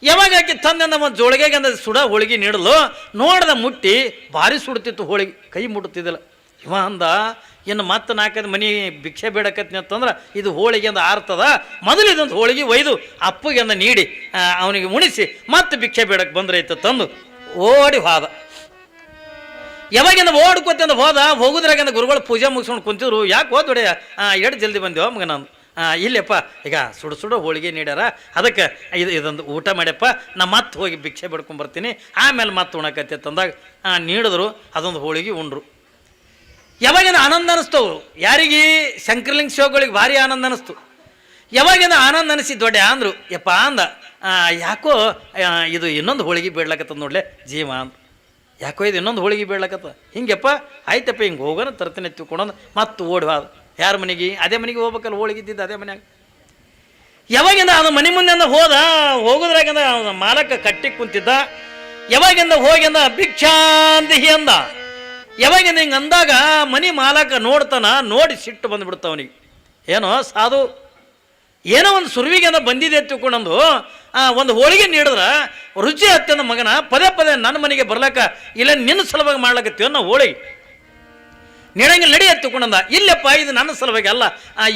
ಯಾವಾಗ ಆಕೆ ತಂದೆಂದ ಒಂದು ಜೋಳಿಗೆಗಂದ ಸುಡ ಹೋಳಿಗೆ ನೀಡಲು ನೋಡ್ದ ಮುಟ್ಟಿ ಭಾರಿ ಸುಡ್ತಿತ್ತು ಹೋಳಿಗೆ, ಕೈ ಮುಡುತ್ತಿದ್ದಿಲ್ಲ. ಇವ ಅಂದ, ಇನ್ನು ಮತ್ತೆ 4 ಮನೆ ಭಿಕ್ಷೆ ಬೇಡಕತ್ನಿ ಅಂತಂದ್ರೆ ಇದು ಹೋಳಿಗೆ ಅಂದ ಆರ್ತದ, ಮೊದಲು ಇದೊಂದು ಹೋಳಿಗೆ ಒಯ್ದು ಅಪ್ಪಗೆಂದ ನೀಡಿ ಅವನಿಗೆ ಉಣಿಸಿ ಮತ್ತೆ ಭಿಕ್ಷೆ ಬೇಡಕ್ಕೆ ಬಂದ್ರೆ ಐತ ತಂದು ಓಡಿ ಹೋದ. ಯಾವಾಗಿಂದ ಓಡ್ಕೋತಿಂದ ಹೋಗುದ್ರಾಗಿಂದ ಗುರುಗಳು ಪೂಜೆ ಮುಗಿಸ್ಕೊಂಡು ಕುಂತಿದ್ರು. ಯಾಕೆ ಹೋದೊಡೆ ಎಷ್ಟು ಜಲ್ದಿ ಬಂದೇವ ಮಗ ನಾನು? ಇಲ್ಲಪ್ಪ ಈಗ ಸುಡು ಹೋಳಿಗೆ ನೀಡ್ಯಾರ, ಅದಕ್ಕೆ ಇದೊಂದು ಊಟ ಮಾಡ್ಯಪ್ಪ, ನಾ ಮತ್ತೆ ಹೋಗಿ ಭಿಕ್ಷೆ ಬೇಡ್ಕೊಂಬರ್ತೀನಿ, ಆಮೇಲೆ ಮತ್ತೆ ಉಣಕತ್ತೆ ತಂದಾಗ ನೀಡಿದ್ರು. ಅದೊಂದು ಹೋಳಿಗೆ ಉಂಡ್ರು. ಯಾವಾಗಿಂದ ಆನಂದ ಅನಿಸ್ತವು ಯಾರಿಗೆ? ಶಂಕರಲಿಂಗ ಶಿವಗಳಿಗೆ ಭಾರಿ ಆನಂದ ಅನಿಸ್ತು. ಯಾವಾಗಿಂದ ಆನಂದ ಅನಿಸಿ ದೊಡ್ಡ ಅಂದರು, ಯಪ್ಪ ಅಂದ, ಯಾಕೋ ಇದು ಇನ್ನೊಂದು ಹೋಳಿಗೆ ಬೇಡ್ಲಕತ್ತದ ನೋಡ್ಲೆ ಜೀವ ಅಂದ. ಯಾಕೋ ಇದು ಇನ್ನೊಂದು ಹೋಳಿಗೆ ಬೇಡ್ಲಕತ್ತ? ಹಿಂಗೆಪ್ಪ ಆಯ್ತಪ್ಪ, ಹಿಂಗೆ ಹೋಗೋಣ ತರ್ತೀನಿ ಎತ್ತಿಕೊಂಡು ಮತ್ತೆ ಓಡಿ ಹೋದ. ಯಾರ ಮನೆಗೆ? ಅದೇ ಮನೆಗೆ ಹೋಗ್ಬೇಕಲ್ಲ, ಹೋಳಿಗೆ ಇದ್ದಿದ್ದು ಅದೇ ಮನ್ಯಾಗ. ಯಾವಾಗಿಂದ ಅದು ಮನೆ ಮುಂದೆ ಹೋಗೋದ್ರಾಗಿಂದ ಮಾಲಕ ಕಟ್ಟಿ ಕುಂತಿದ್ದ. ಯಾವಾಗಿಂದ ಹೋಗಿಂದ ಭಿಕ್ಷಾಂದಿಹಿ ಅಂದ. ಯಾವಾಗ ಹಿಂಗೆ ಅಂದಾಗ ಮನಿ ಮಾಲಕ ನೋಡ್ತಾನ, ನೋಡಿ ಸಿಟ್ಟು ಬಂದುಬಿಡ್ತಾವ ಅವನಿಗೆ. ಏನೋ ಸಾಧು ಏನೋ ಒಂದು ಸುರುವಿಗೆ ಅಂತ ಬಂದಿದೆ ತಿಳ್ಕೊಂಡಂದು ಒಂದು ಹೋಳಿಗೆ ನೀಡಿದ್ರೆ ರುಚಿ ಹತ್ತಂದ ಮಗನ ಪದೇ ಪದೇ ನನ್ನ ಮನೆಗೆ ಬರ್ಲಕ್ಕ ಇಲ್ಲ ನಿನ್ನ ಸಲುವಾಗಿ ಮಾಡ್ಲಕತ್ತೀವ ನಾವು ಹೋಳಿಗೆ ನೀಡಂಗಿಲ್ಲ ನಡಿ ಎತ್ತಿಕೊಂಡಂದ. ಇಲ್ಲಪ್ಪ ಇದು ನನ್ನ ಸಲುವಾಗಿ ಅಲ್ಲ,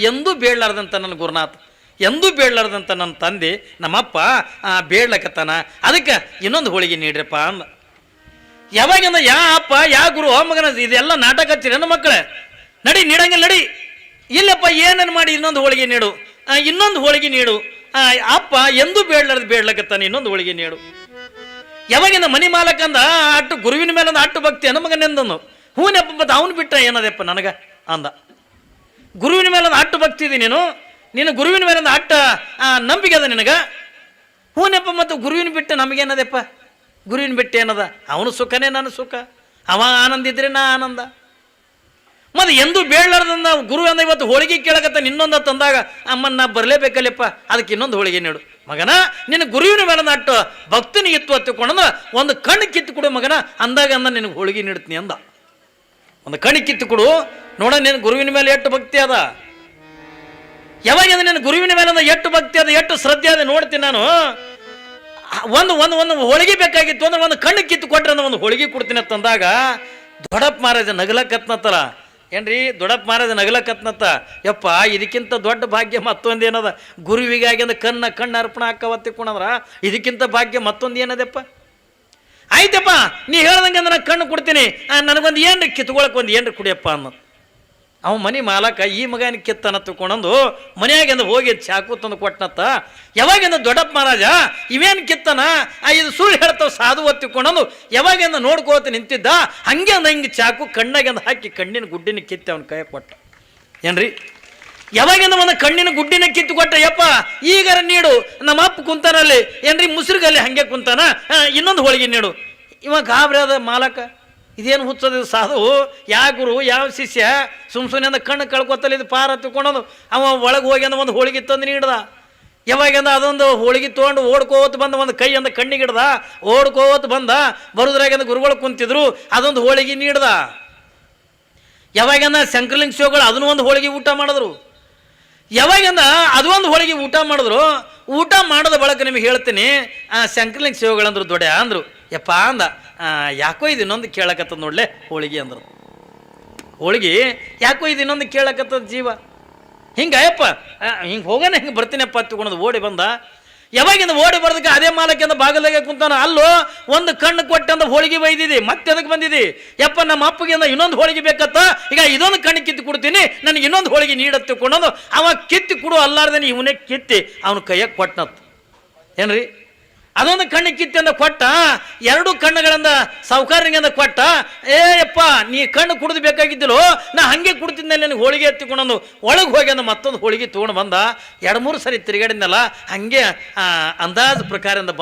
ಎಂದೂ ಬೇಡಲಾರ್ದಂಥ ನನ್ನ ಗುರುನಾಥ, ಎಂದೂ ಬೇಡಲಾರ್ದಂಥ ನನ್ನ ತಂದೆ ನಮ್ಮಪ್ಪ ಬೇಡ್ಲಕತ್ತಾನ, ಅದಕ್ಕೆ ಇನ್ನೊಂದು ಹೋಳಿಗೆ ನೀಡ್ರಪ್ಪ ಅಂದ. ಯಾವಾಗಿಂದ ಯಾ ಅಪ್ಪ ಯಾ ಗುರು ಮಗನ ಇದೆಲ್ಲ ನಾಟಕ ಹಚ್ಚಿರಿ ನನ್ನ ಮಕ್ಕಳೇ, ನಡಿ ನೀಡಂಗಿಲ್ಲ ನಡಿ. ಇಲ್ಲಪ್ಪ ಏನೇನು ಮಾಡಿ ಇನ್ನೊಂದು ಹೋಳಿಗೆ ನೀಡು, ಇನ್ನೊಂದು ಹೋಳಿಗೆ ನೀಡು, ಅಪ್ಪ ಎಂದೂ ಬೇಡ್ಲಕತ್ತಾನೆ ಇನ್ನೊಂದು ಹೋಳಿಗೆ ನೀಡು. ಯಾವಾಗಿಂದ ಮನಿ ಮಾಲಕಂದ ಅಟ್ಟು ಗುರುವಿನ ಮೇಲೆ ಅಟ್ಟು ಭಕ್ತಿ ಅನ್ನ ಮಗನೆಂದನು. ಹೂನಪ್ಪ ಮತ್ತು ಅವನು ಬಿಟ್ಟ ಏನದಪ್ಪ ನನಗೆ ಅಂದ. ಗುರುವಿನ ಮೇಲೆ ಅಟ್ಟು ಭಕ್ತಿ ಇದೆ ನೀನು ಗುರುವಿನ ಮೇಲೆ ಅಟ್ಟ ನಂಬಿಕೆ ಅದ ನಿನಗ. ಹೂನಪ್ಪ ಮತ್ತು ಗುರುವಿನ ಬಿಟ್ಟು ನಮಗೇನದಪ್ಪ, ಗುರುವಿನ ಬಿಟ್ಟು ಏನದ, ಅವನು ಸುಖನೇ ನನ್ನ ಸುಖ, ಅವ ಆನಂದ ಇದ್ರೆ ನಾ ಆನಂದ. ಮತ್ತು ಎಂದೂ ಬೇಡಲಾರ್ದಂದ ಗುರು ಅಂದ ಇವತ್ತು ಹೋಳಿಗೆ ಕೇಳಕತ್ತ ಇನ್ನೊಂದು ತಂದಾಗ ಅಮ್ಮನ ನಾ ಬರಲೇಬೇಕಲ್ಲಪ್ಪ, ಅದಕ್ಕೆ ಇನ್ನೊಂದು ಹೋಳಿಗೆ ನೀಡು ಮಗನ. ನಿನ್ನ ಗುರುವಿನ ಮೇಲೆ ಅಟ್ಟು ಭಕ್ತಿನ ಇತ್ತು ಹತ್ತಿಕೊಂಡಂದ್ರೆ ಒಂದು ಕಣ್ಣು ಕಿತ್ತು ಕೊಡು ಮಗನ ಅಂದಾಗ ನಿನಗೆ ಹೋಳಿಗೆ ನೀಡ್ತೀನಿ ಅಂದ. ಒಂದು ಕಣ್ಣು ಕಿತ್ತು ಕೊಡು ನೋಡ, ನಿನ್ನ ಗುರುವಿನ ಮೇಲೆ ಎಷ್ಟು ಭಕ್ತಿ ಅದ. ಯಾವಾಗ ನಿನ್ನ ಗುರುವಿನ ಮೇಲೆ ಎಷ್ಟು ಭಕ್ತಿ ಅದ, ಎಷ್ಟು ಶ್ರದ್ಧೆ ಅದ ನೋಡ್ತೀನಿ ನಾನು. ಒಂದು ಒಂದು ಒಂದು ಹೋಳಿಗೆ ಬೇಕಾಗಿತ್ತು ಅಂದ್ರೆ ಒಂದು ಕಣ್ಣು ಕಿತ್ತು ಕೊಟ್ರೆ ಅಂದ್ರೆ ಒಂದು ಹೋಳಿಗೆ ಕೊಡ್ತೀನಿ ಅಂತಂದಾಗ ದೊಡ್ಡಪ್ಪ ಮಹಾರಾಜ ನಗಲಕತ್ನತ್ತಲ್ಲ. ಏನ್ರಿ ದೊಡ್ಡಪ್ಪ ಮಹಾರಾಜ ನಗಲಕತ್ನತ್ತ. ಯಪ್ಪ ಇದಕ್ಕಿಂತ ದೊಡ್ಡ ಭಾಗ್ಯ ಮತ್ತೊಂದು ಏನದ, ಗುರುವಿಗಾಗಿ ಅಂದ್ರೆ ಕಣ್ಣು ಅರ್ಪಣೆ ಹಾಕವತ್ತಿಕೊಂಡ್ರ ಇದಕ್ಕಿಂತ ಭಾಗ್ಯ ಮತ್ತೊಂದು ಏನದಪ್ಪ. ಆಯ್ತಪ್ಪ ನೀ ಹೇಳ್ದಂಗೆ ಅಂದ್ರೆ ನಾನು ಕಣ್ಣು ಕೊಡ್ತೀನಿ, ನನಗೊಂದು ಏನ್ರಿ ಕಿತ್ಕೊಳಕ್ಕೆ ಒಂದು ಏನ್ರಿ ಕುಡಿಯಪ್ಪ ಅನ್ನೋದು. ಅವ ಮನೆ ಮಾಲಕ ಈ ಮಗನ ಕಿತ್ತನ ತಗೊಂಡು ಮನೆಯಾಗಿಂದ ಹೋಗಿ ಚಾಕು ತಂದು ಕೊಟ್ಟನತ್ತ. ಯಾವಾಗಿಂದ ದೊಡ್ಡಪ್ಪ ಮಹಾರಾಜ ಇವೇನು ಕಿತ್ತನ, ಇದು ಸುಳ್ಳು ಹೇಳ್ತಾವ ಸಾಧು ಒತ್ತಿಕೊಂಡು ಯಾವಾಗಿಂದ ನೋಡ್ಕೋತ ನಿಂತಿದ್ದ. ಹಂಗೆ ಅಂದ ಹಿಂಗೆ ಚಾಕು ಕಣ್ಣಾಗಿಂದ ಹಾಕಿ ಕಣ್ಣಿನ ಗುಡ್ಡಿನ ಕಿತ್ತಿ ಅವನ ಕೈ ಕೊಟ್ಟ. ಏನ್ರಿ ಯಾವಾಗಿಂದ ಒಂದು ಕಣ್ಣಿನ ಗುಡ್ಡಿನ ಕಿತ್ತು ಕೊಟ್ಟ. ಯಪ್ಪ ಈಗಾರ ನೀಡು, ನಮ್ಮ ಅಪ್ಪ ಕುಂತಾನಲ್ಲಿ ಏನ್ರಿ ಮುಸುರುಗಲ್ಲಿ ಹಂಗೆ ಕುಂತಾನ, ಇನ್ನೊಂದು ಹೋಳಿಗೆ ನೀಡು. ಇವಾಗ ಗಾಬರಿ ಅದ ಮಾಲಕ, ಇದೇನು ಹುಚ್ಚದ ಸಾಧು, ಯಾವ ಗುರು ಯಾವ ಶಿಷ್ಯ ಸುಮ್ಮನೆ ಕಣ್ಣು ಕಳ್ಕೊತಲ್ಲ ಇದು ಪಾರ ತಿಳ್ಕೊಳೋದು. ಅವ ಒಳಗೆ ಹೋಗಿ ಅಂದ ಒಂದು ಹೋಳಿಗೆ ತಂದು ನೀಡ್ದ. ಯಾವಾಗಂದ ಅದೊಂದು ಹೋಳಿಗೆ ತೊಗೊಂಡು ಓಡ್ಕೋತ ಬಂದ, ಒಂದು ಕೈ ಅಂದ ಕಣ್ಣಿಗೆ ಹಿಡ್ದ, ಓಡ್ಕೋತ ಬಂದ. ಬರುದ್ರಾಗಂದ ಗುರುಗಳು ಕುಂತಿದ್ರು, ಅದೊಂದು ಹೋಳಿಗೆ ನೀಡ್ದ. ಯಾವಾಗಂದ ಶಂಕರಲಿಂಗ ಶಿವಗಳು ಅದನ್ನು ಒಂದು ಹೋಳಿಗೆ ಊಟ ಮಾಡಿದ್ರು. ಯಾವಾಗಂದ ಅದು ಒಂದು ಹೋಳಿಗೆ ಊಟ ಮಾಡಿದ್ರು. ಊಟ ಮಾಡೋದ ಬಳಕ ನಿಮಗೆ ಹೇಳ್ತೀನಿ, ಶಂಕರಲಿಂಗ ಶಿವಗಳಂದ್ರು ದೊಡ್ಡ ಅಂದರು. ಯಪ್ಪ ಅಂದ, ಯಾಕೋ ಇದು ಇನ್ನೊಂದು ಕೇಳಕತ್ತದ ನೋಡ್ಲೆ ಹೋಳಿಗೆ ಅಂದ್ರು. ಹೋಳಿಗೆ ಯಾಕೋ ಇದು ಇನ್ನೊಂದು ಕೇಳಕತ್ತದ ಜೀವ. ಹಿಂಗೆ ಅಯ್ಯಪ್ಪ ಹಿಂಗೆ ಹೋಗೋಣ ಹಿಂಗೆ ಬರ್ತೀನಪ್ಪ ಹತ್ಕೊಂಡದು ಓಡಿ ಬಂದ. ಯಾವಾಗಿಂದ ಓಡಿ ಬರ್ದಕ್ಕೆ ಅದೇ ಮಾಲಕ್ಕಿಂದ ಬಾಗಲಾಗೆ ಕುಂತಾನ. ಅಲ್ಲೋ ಒಂದು ಕಣ್ಣು ಕೊಟ್ಟಂದ ಹೋಳಿಗೆ ಬೈದಿದಿ, ಮತ್ತೆ ಅದಕ್ಕೆ ಬಂದಿದಿ. ಯಪ್ಪ ನಮ್ಮ ಅಪ್ಪಗಿಂದ ಇನ್ನೊಂದು ಹೋಳಿಗೆ ಬೇಕತ್ತ, ಈಗ ಇದೊಂದು ಕಣ್ಣು ಕಿತ್ತು ಕೊಡ್ತೀನಿ, ನನಗೆ ಇನ್ನೊಂದು ಹೋಳಿಗೆ ನೀಡತ್ತೆ ಕೊಂಡೋದು. ಅವ ಕಿತ್ತಿ ಕೊಡು ಅಲ್ಲಾರ್ದೇನೆ ಇವನೇ ಕಿತ್ತಿ ಅವನ ಕೈಯಾಗ ಕೊಟ್ಟನತ್ತು. ಏನ್ರಿ ಅದೊಂದು ಕಣ್ಣು ಕಿತ್ತಿ ಅಂದ ಕೊಟ್ಟ. ಎರಡು ಕಣ್ಣುಗಳಿಂದ ಸಾವುಕಾರನಿಂದ ಕೊಟ್ಟ. ಯಪ್ಪ ನೀ ಕಣ್ಣು ಕುಡಿದು ಬೇಕಾಗಿದ್ದಿಲ್ಲೋ, ನಾ ಹಂಗೆ ಕುಡ್ತಿದ್ದಲ್ಲಿ ನನಗೆ ಹೋಳಿಗೆ ಎತ್ತಿಕೊಂಡು ಒಳಗೆ ಹೋಗಿ ಅಂದ ಮತ್ತೊಂದು ಹೋಳಿಗೆ ತೊಗೊಂಡು ಬಂದ. 2-3 ಸರಿ ತಿರುಗಾಡಿದ್ನಲ್ಲ ಹಂಗೆ ಅಂದಾಜು ಪ್ರಕಾರದಿಂದ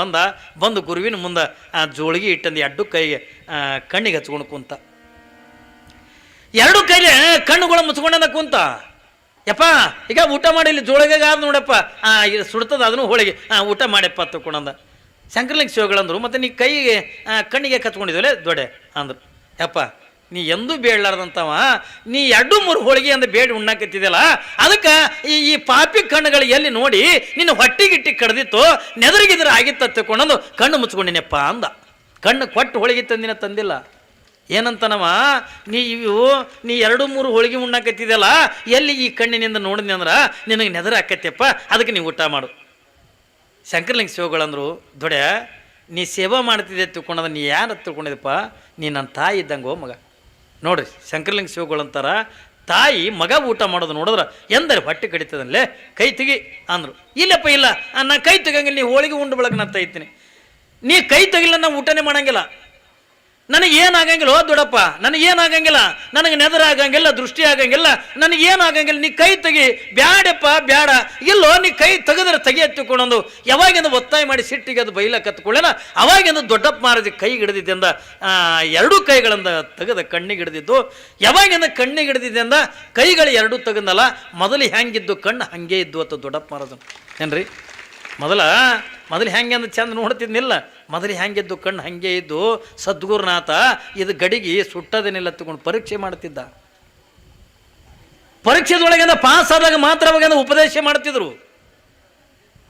ಬಂದು ಗುರುವಿನ ಮುಂದೆ ಜೋಳಿಗೆ ಇಟ್ಟಂದು ಎರಡು ಕೈಗೆ ಕಣ್ಣಿಗೆ ಹಚ್ಕೊಂಡು ಕುಂತ. ಎರಡು ಕೈಲಿ ಕಣ್ಣುಗಳು ಮುಚ್ಕೊಂಡ ಕುಂತ. ಯಪ್ಪ ಈಗ ಊಟ ಮಾಡಿ ಇಲ್ಲಿ ಜೋಳಿಗೆ ಆದ ನೋಡಪ್ಪ, ಇದು ಸುಡ್ತದ ಅದನ್ನು ಹೋಳಿಗೆ ಊಟ ಮಾಡ್ಯಪ್ಪ ತಗೊಂಡಂದ. ಶಂಕರಲಿಂಗ ಶಿವಗಳಂದ್ರು, ಮತ್ತು ನೀ ಕೈಗೆ ಕಣ್ಣಿಗೆ ಕಚ್ಕೊಂಡಿದ್ವಲ್ಲೇ ದೊಡ್ಡೆ ಅಂದರು. ಯಪ್ಪ ನೀ ಎಂದೂ ಬೇಡಲಾರ್ದಂಥವ, ನೀ 2-3 ಹೋಳಿಗೆ ಅಂದ ಬೇಡಿ ಉಣ್ಣಾಕತ್ತಿದೆಯಲ್ಲ, ಅದಕ್ಕೆ ಈ ಪಾಪಿ ಕಣ್ಣುಗಳು ಎಲ್ಲಿ ನೋಡಿ ನಿನ್ನ ಹೊಟ್ಟಿಗಿಟ್ಟಿ ಕಡ್ದಿತ್ತು, ನೆದರಿಗಿದ್ರೆ ಆಗಿತ್ತ ತಗೊಂಡು ಕಣ್ಣು ಮುಚ್ಕೊಂಡಿನಪ್ಪ ಅಂದ. ಕಣ್ಣು ಕೊಟ್ಟು ಹೋಳಿಗೆ ತಂದಿಲ್ಲ. ಏನಂತನವ, ನೀ 2-3 ಹೋಳಿಗೆ ಉಣ್ಣಾಕತ್ತಿದೆಯಲ್ಲ, ಎಲ್ಲಿ ಈ ಕಣ್ಣಿನಿಂದ ನೋಡಿದ್ನಿ ಅಂದ್ರೆ ನಿನಗೆ ನೆದರ ಆಕತ್ತಪ್ಪ, ಅದಕ್ಕೆ ನೀವು ಊಟ ಮಾಡು. ಶಂಕರಲಿಂಗ ಶಿವಗಳಂದ್ರು, ದೊಡ್ಡ ನೀ ಸೇವಾ ಮಾಡ್ತಿದ್ದೆ ತಿಳ್ಕೊಂಡದ, ನೀ ಯಾರು ತಿಳ್ಕೊಂಡಿದ್ದಪ್ಪ, ನೀ ನನ್ನ ತಾಯಿ ಇದ್ದಂಗೆ ಮಗ. ನೋಡ್ರಿ ಶಂಕರಲಿಂಗ ಶಿವಗಳಂತಾರ, ತಾಯಿ ಮಗ ಊಟ ಮಾಡೋದು ನೋಡಿದ್ರೆ ಎಂದರೆ ಹೊಟ್ಟೆ ಕಡಿತದಲ್ಲೇ ಕೈ ತೆಗಿ ಅಂದರು. ಇಲ್ಲಪ್ಪ ಇಲ್ಲ, ನಾ ಕೈ ತೆಗಂಗಿಲ್ಲ, ನೀ ಹೋಳಿಗೆ ಉಂಡು ಬೆಳಗ್ಗೆ ನಾನು ತೈತೀನಿ. ನೀ ಕೈ ತೆಗಿಲ್ಲ ನಾ ಊಟನೇ ಮಾಡಂಗಿಲ್ಲ, ನನಗೇನಾಗಂಗಿಲ್ಲ. ಓ ದೊಡ್ಡಪ್ಪ ನನಗೇನಾಗಂಗಿಲ್ಲ, ನನಗೆ ನೆದರ ಆಗಂಗಿಲ್ಲ, ದೃಷ್ಟಿ ಆಗಂಗಿಲ್ಲ, ನನಗೇನಾಗಂಗಿಲ್ಲ. ನೀ ಕೈ ತೆಗಿ. ಬ್ಯಾಡಪ್ಪ ಬ್ಯಾಡ. ಇಲ್ಲೋ ನೀ ಕೈ ತೆಗೆದ್ರೆ ತೆಗಿ ಎತ್ತಿಕೊಂಡೊಂದು ಯಾವಾಗಿಂದ ಒತ್ತಾಯ ಮಾಡಿ ಸಿಟ್ಟಿಗೆ ಅದು ಬೈಲ ಕತ್ಕೊಳ್ಳೇನ, ಅವಾಗಿಂದ ದೊಡ್ಡಪ್ಪ ಮಹಾರಾಜ ಕೈಗೆ ಹಿಡಿದಿದ್ದಿಂದ 2 ಕೈಗಳಿಂದ ತೆಗೆದ ಕಣ್ಣಿಗೆ ಹಿಡಿದಿದ್ದು. ಯಾವಾಗಿಂದ ಕಣ್ಣಿಗೆ ಹಿಡಿದಿದ್ದಿಂದ ಕೈಗಳು 2 ತೆಗೆದಲ್ಲ, ಮೊದಲು ಹೆಂಗಿದ್ದು ಕಣ್ಣು ಹಂಗೆ ಇದ್ದು ಅಂತ ದೊಡ್ಡಪ್ಪ ಮಹಾರಾಜನು. ಏನ್ರಿ ಮೊದಲು ಹೆಂಗೆ ಅಂದ ಚಂದ ನೋಡ್ತಿದ್ನಿಲ್ಲ, ಮೊದಲು ಹೆಂಗಿದ್ದು ಕಣ್ಣು ಹಾಗೆ ಇದ್ದು ಸದ್ಗುರುನಾಥ ಇದು ಗಡಿಗೆ ಸುಟ್ಟದೇನಿಲ್ಲ ತಗೊಂಡು ಪರೀಕ್ಷೆ ಮಾಡ್ತಿದ್ದ. ಪರೀಕ್ಷೆದೊಳಗಿಂದ ಪಾಸ್ ಆದಾಗ ಮಾತ್ರ ಅವಾಗ ಉಪದೇಶ ಮಾಡ್ತಿದ್ರು,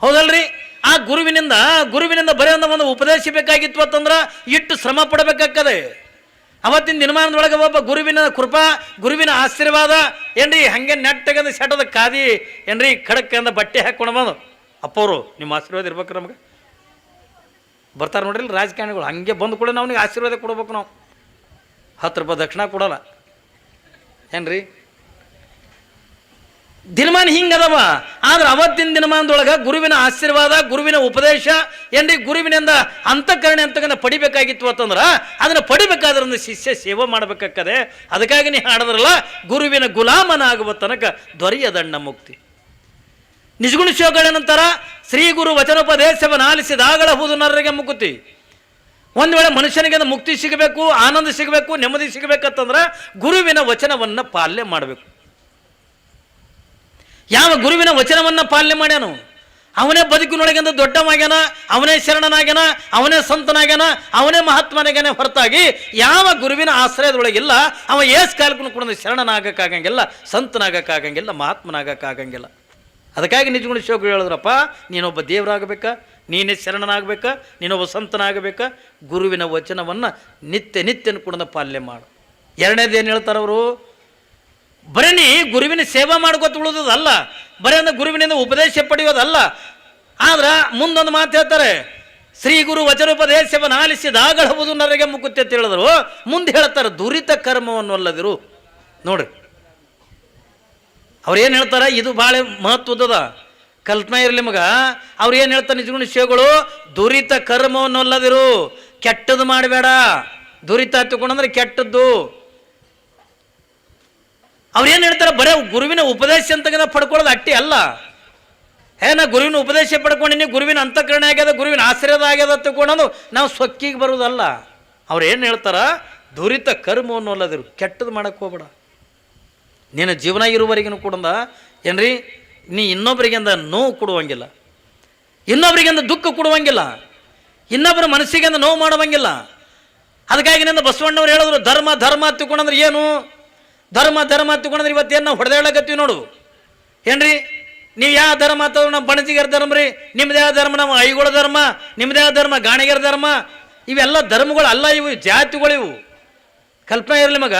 ಹೌದಲ್ರಿ? ಆ ಗುರುವಿನಿಂದ ಬರೀ ಒಂದು ಉಪದೇಶ ಬೇಕಾಗಿತ್ತು ಅಂತಂದ್ರೆ ಇಟ್ಟು ಶ್ರಮ ಪಡಬೇಕಾಗ್ತದೆ. ಅವತ್ತಿನ ದಿನಮಾನದೊಳಗೆ ಒಬ್ಬ ಗುರುವಿನ ಕೃಪಾ, ಗುರುವಿನ ಆಶೀರ್ವಾದ ಏನ್ರಿ ಹಂಗೆ ನೆಟ್ಟಗಂದ ಸೆಟದ ಕಾದಿ ಏನ್ರಿ ಖಡಕ್ಕಂದ ಬಟ್ಟೆ ಹಾಕೊಂಡು ಬಂದು ಅಪ್ಪವರು ನಿಮ್ಮ ಆಶೀರ್ವಾದ ಇರ್ಬೇಕು ನಮ್ಗೆ ಬರ್ತಾರೆ ನೋಡ್ರಿ ರಾಜಕಾರಣಿಗಳು. ಹಂಗೆ ಬಂದು ಕೂಡ ಅವ್ನಿಗೆ ಆಶೀರ್ವಾದ ಕೊಡ್ಬೇಕು. ನಾವು 10 ರೂಪಾಯಿ ದಕ್ಷಿಣ ಕೊಡೋಲ್ಲ ಏನ್ರಿ. ದಿನಮಾನ ಹಿಂಗದವ. ಆದ್ರೆ ಅವತ್ತಿನ ದಿನಮಾನದೊಳಗೆ ಗುರುವಿನ ಆಶೀರ್ವಾದ, ಗುರುವಿನ ಉಪದೇಶ ಏನ್ರಿ ಗುರುವಿನಿಂದ ಅಂತಃಕರಣೆ ಅಂತಕ್ಕಂಥ ಪಡಿಬೇಕಾಗಿತ್ತು ಅಂತಂದ್ರೆ ಅದನ್ನು ಪಡಿಬೇಕಾದ್ರೆ ಒಂದು ಶಿಷ್ಯ ಸೇವೆ ಮಾಡಬೇಕಾಗ್ತದೆ. ಅದಕ್ಕಾಗಿ ನೀ ಹಾಡಿದ್ರಲ್ಲ, ಗುರುವಿನ ಗುಲಾಮನಾಗುವ ತನಕ ದೊರೆಯದಣ್ಣ ಮುಕ್ತಿ. ನಿಜಗುಣ ಶಿವಗಳೇನಂತಾರ, ಶ್ರೀ ಗುರು ವಚನೋಪದೇಶವನ್ನು ಆಲಿಸಿದಾಗಲಹುದು ನರರಿಗೆ ಮುಕ್ತಿ. ಒಂದು ವೇಳೆ ಮನುಷ್ಯನಿಗೆ ಮುಕ್ತಿ ಸಿಗಬೇಕು, ಆನಂದ ಸಿಗಬೇಕು, ನೆಮ್ಮದಿ ಸಿಗಬೇಕಂತಂದ್ರೆ ಗುರುವಿನ ವಚನವನ್ನು ಪಾಲನೆ ಮಾಡಬೇಕು. ಯಾವ ಗುರುವಿನ ವಚನವನ್ನು ಪಾಲನೆ ಮಾಡ್ಯಾನು ಅವನೇ ಬದುಕಿನೊಳಗಿಂದ ದೊಡ್ಡವಾಗ್ಯಾನ, ಅವನೇ ಶರಣನಾಗ್ಯಾನ, ಅವನೇ ಸಂತನಾಗ್ಯಾನ, ಅವನೇ ಮಹಾತ್ಮನಾಗ್ಯಾನ. ಹೊರತಾಗಿ ಯಾವ ಗುರುವಿನ ಆಶ್ರಯದೊಳಗಿಲ್ಲ ಅವ ಏಸ್ ಕಾಲಕ್ಕೂ ಕೂಡ ಶರಣನಾಗಕ್ಕಾಗಂಗಿಲ್ಲ, ಸಂತನಾಗಕ್ಕಾಗಂಗಿಲ್ಲ, ಮಹಾತ್ಮನಾಗಕ್ಕಾಗಂಗಿಲ್ಲ. ಅದಕ್ಕಾಗಿ ನಿಜಗುಣ ಶಿವಗಳು ಹೇಳಿದ್ರಪ್ಪ, ನೀನೊಬ್ಬ ದೇವರಾಗಬೇಕಾ, ನೀನೇ ಶರಣನಾಗಬೇಕಾ, ನೀನೊಬ್ಬ ಸಂತನಾಗಬೇಕಾ, ಗುರುವಿನ ವಚನವನ್ನು ನಿತ್ಯ ಕೂಡ ಪಾಲನೆ ಮಾಡು. ಎರಡನೇದೇನು ಹೇಳ್ತಾರೆ ಅವರು, ಬರೀ ನೀ ಗುರುವಿನ ಸೇವಾ ಮಾಡ್ಕೊತ ಉಳಿದಲ್ಲ, ಬರೀ ಅಂದ್ರೆ ಗುರುವಿನಿಂದ ಉಪದೇಶ ಪಡೆಯೋದಲ್ಲ. ಆದ್ರೆ ಮುಂದೊಂದು ಮಾತು ಹೇಳ್ತಾರೆ, ಶ್ರೀ ಗುರು ವಚನೋಪದೇಶವನ್ನು ಆಲಿಸಿದಾಗಲಹುದು ನರಗೆ ಮುಕ್ತಿ ಅಂತ ಹೇಳಿದ್ರು. ಮುಂದೆ ಹೇಳ್ತಾರೆ, ದುರಿತ ಕರ್ಮವನ್ನು ಅಲ್ಲದಿರು. ನೋಡ್ರಿ ಅವ್ರು ಏನು ಹೇಳ್ತಾರೆ, ಇದು ಭಾಳ ಮಹತ್ವದ ಕಲ್ಪನೆ ಇರಲಿ ಮಗ. ಅವ್ರು ಏನು ಹೇಳ್ತಾರೆ ನಿಜಗುಣ ಶಿವಗಳು, ದುರಿತ ಕರ್ಮವನ್ನು ಅಲ್ಲದಿರು, ಕೆಟ್ಟದ್ದು ಮಾಡಬೇಡ. ದುರಿತ ತಗೊಂಡ್ರೆ ಕೆಟ್ಟದ್ದು. ಅವ್ರೇನು ಹೇಳ್ತಾರೆ, ಬರೀ ಗುರುವಿನ ಉಪದೇಶ ಅಂತ ಪಡ್ಕೊಳ್ಳೋದು ಅಟ್ಟಿ ಅಲ್ಲ. ನಾ ಗುರುವಿನ ಉಪದೇಶ ಪಡ್ಕೊಂಡಿನಿ, ಗುರುವಿನ ಅಂತಃಕರಣ ಆಗ್ಯದ, ಗುರುವಿನ ಆಶೀರ್ವಾದ ಆಗ್ಯದ ತಗೊಂಡು ನಾವು ಸೊಕ್ಕಿಗೆ ಬರೋದಲ್ಲ. ಅವ್ರು ಏನು ಹೇಳ್ತಾರ, ದುರಿತ ಕರ್ಮವನ್ನು ಅಲ್ಲದಿರು, ಕೆಟ್ಟದ್ದು ಮಾಡಕ್ಕೆ ಹೋಗ್ಬೇಡ. ನೀನು ಜೀವನ ಇರುವವರೆಗೂ ಕೂಡ ಏನ್ರಿ ನೀ ಇನ್ನೊಬ್ಬರಿಗಿಂದ ನೋವು ಕೊಡುವಂಗಿಲ್ಲ, ಇನ್ನೊಬ್ಬರಿಗಿಂದ ದುಃಖ ಕೊಡುವಂಗಿಲ್ಲ, ಇನ್ನೊಬ್ಬರ ಮನಸ್ಸಿಗಿಂದ ನೋವು ಮಾಡುವಂಗಿಲ್ಲ. ಅದಕ್ಕಾಗಿ ನಿಂದ ಬಸವಣ್ಣವ್ರು ಹೇಳಿದ್ರು, ಧರ್ಮ ಧರ್ಮ ಹತ್ತಿಕೊಂಡ್ರೆ ಏನು, ಧರ್ಮ ಹತ್ತಿಕೊಂಡ್ರೆ ಇವತ್ತೇನು ನಾವು ಹೊಡೆದಾಡಕತ್ತೀವಿ ನೋಡು ಏನ್ರಿ. ನೀವು ಯಾವ ಧರ್ಮ ಹತ್ತದ, ನಮ್ಮ ಬಣಜಿಗರ ಧರ್ಮ ರೀ, ನಿಮ್ದು ಯಾವ ಧರ್ಮ, ನಮ್ಮ ಐಗೋಳ ಧರ್ಮ, ನಿಮ್ದು ಯಾವ ಧರ್ಮ, ಗಾಣಿಗರ ಧರ್ಮ. ಇವೆಲ್ಲ ಧರ್ಮಗಳು ಅಲ್ಲ, ಇವು ಜಾತಿಗಳಿವು. ಕಲ್ಪನೆ ಇರಲಿ ಮಗ,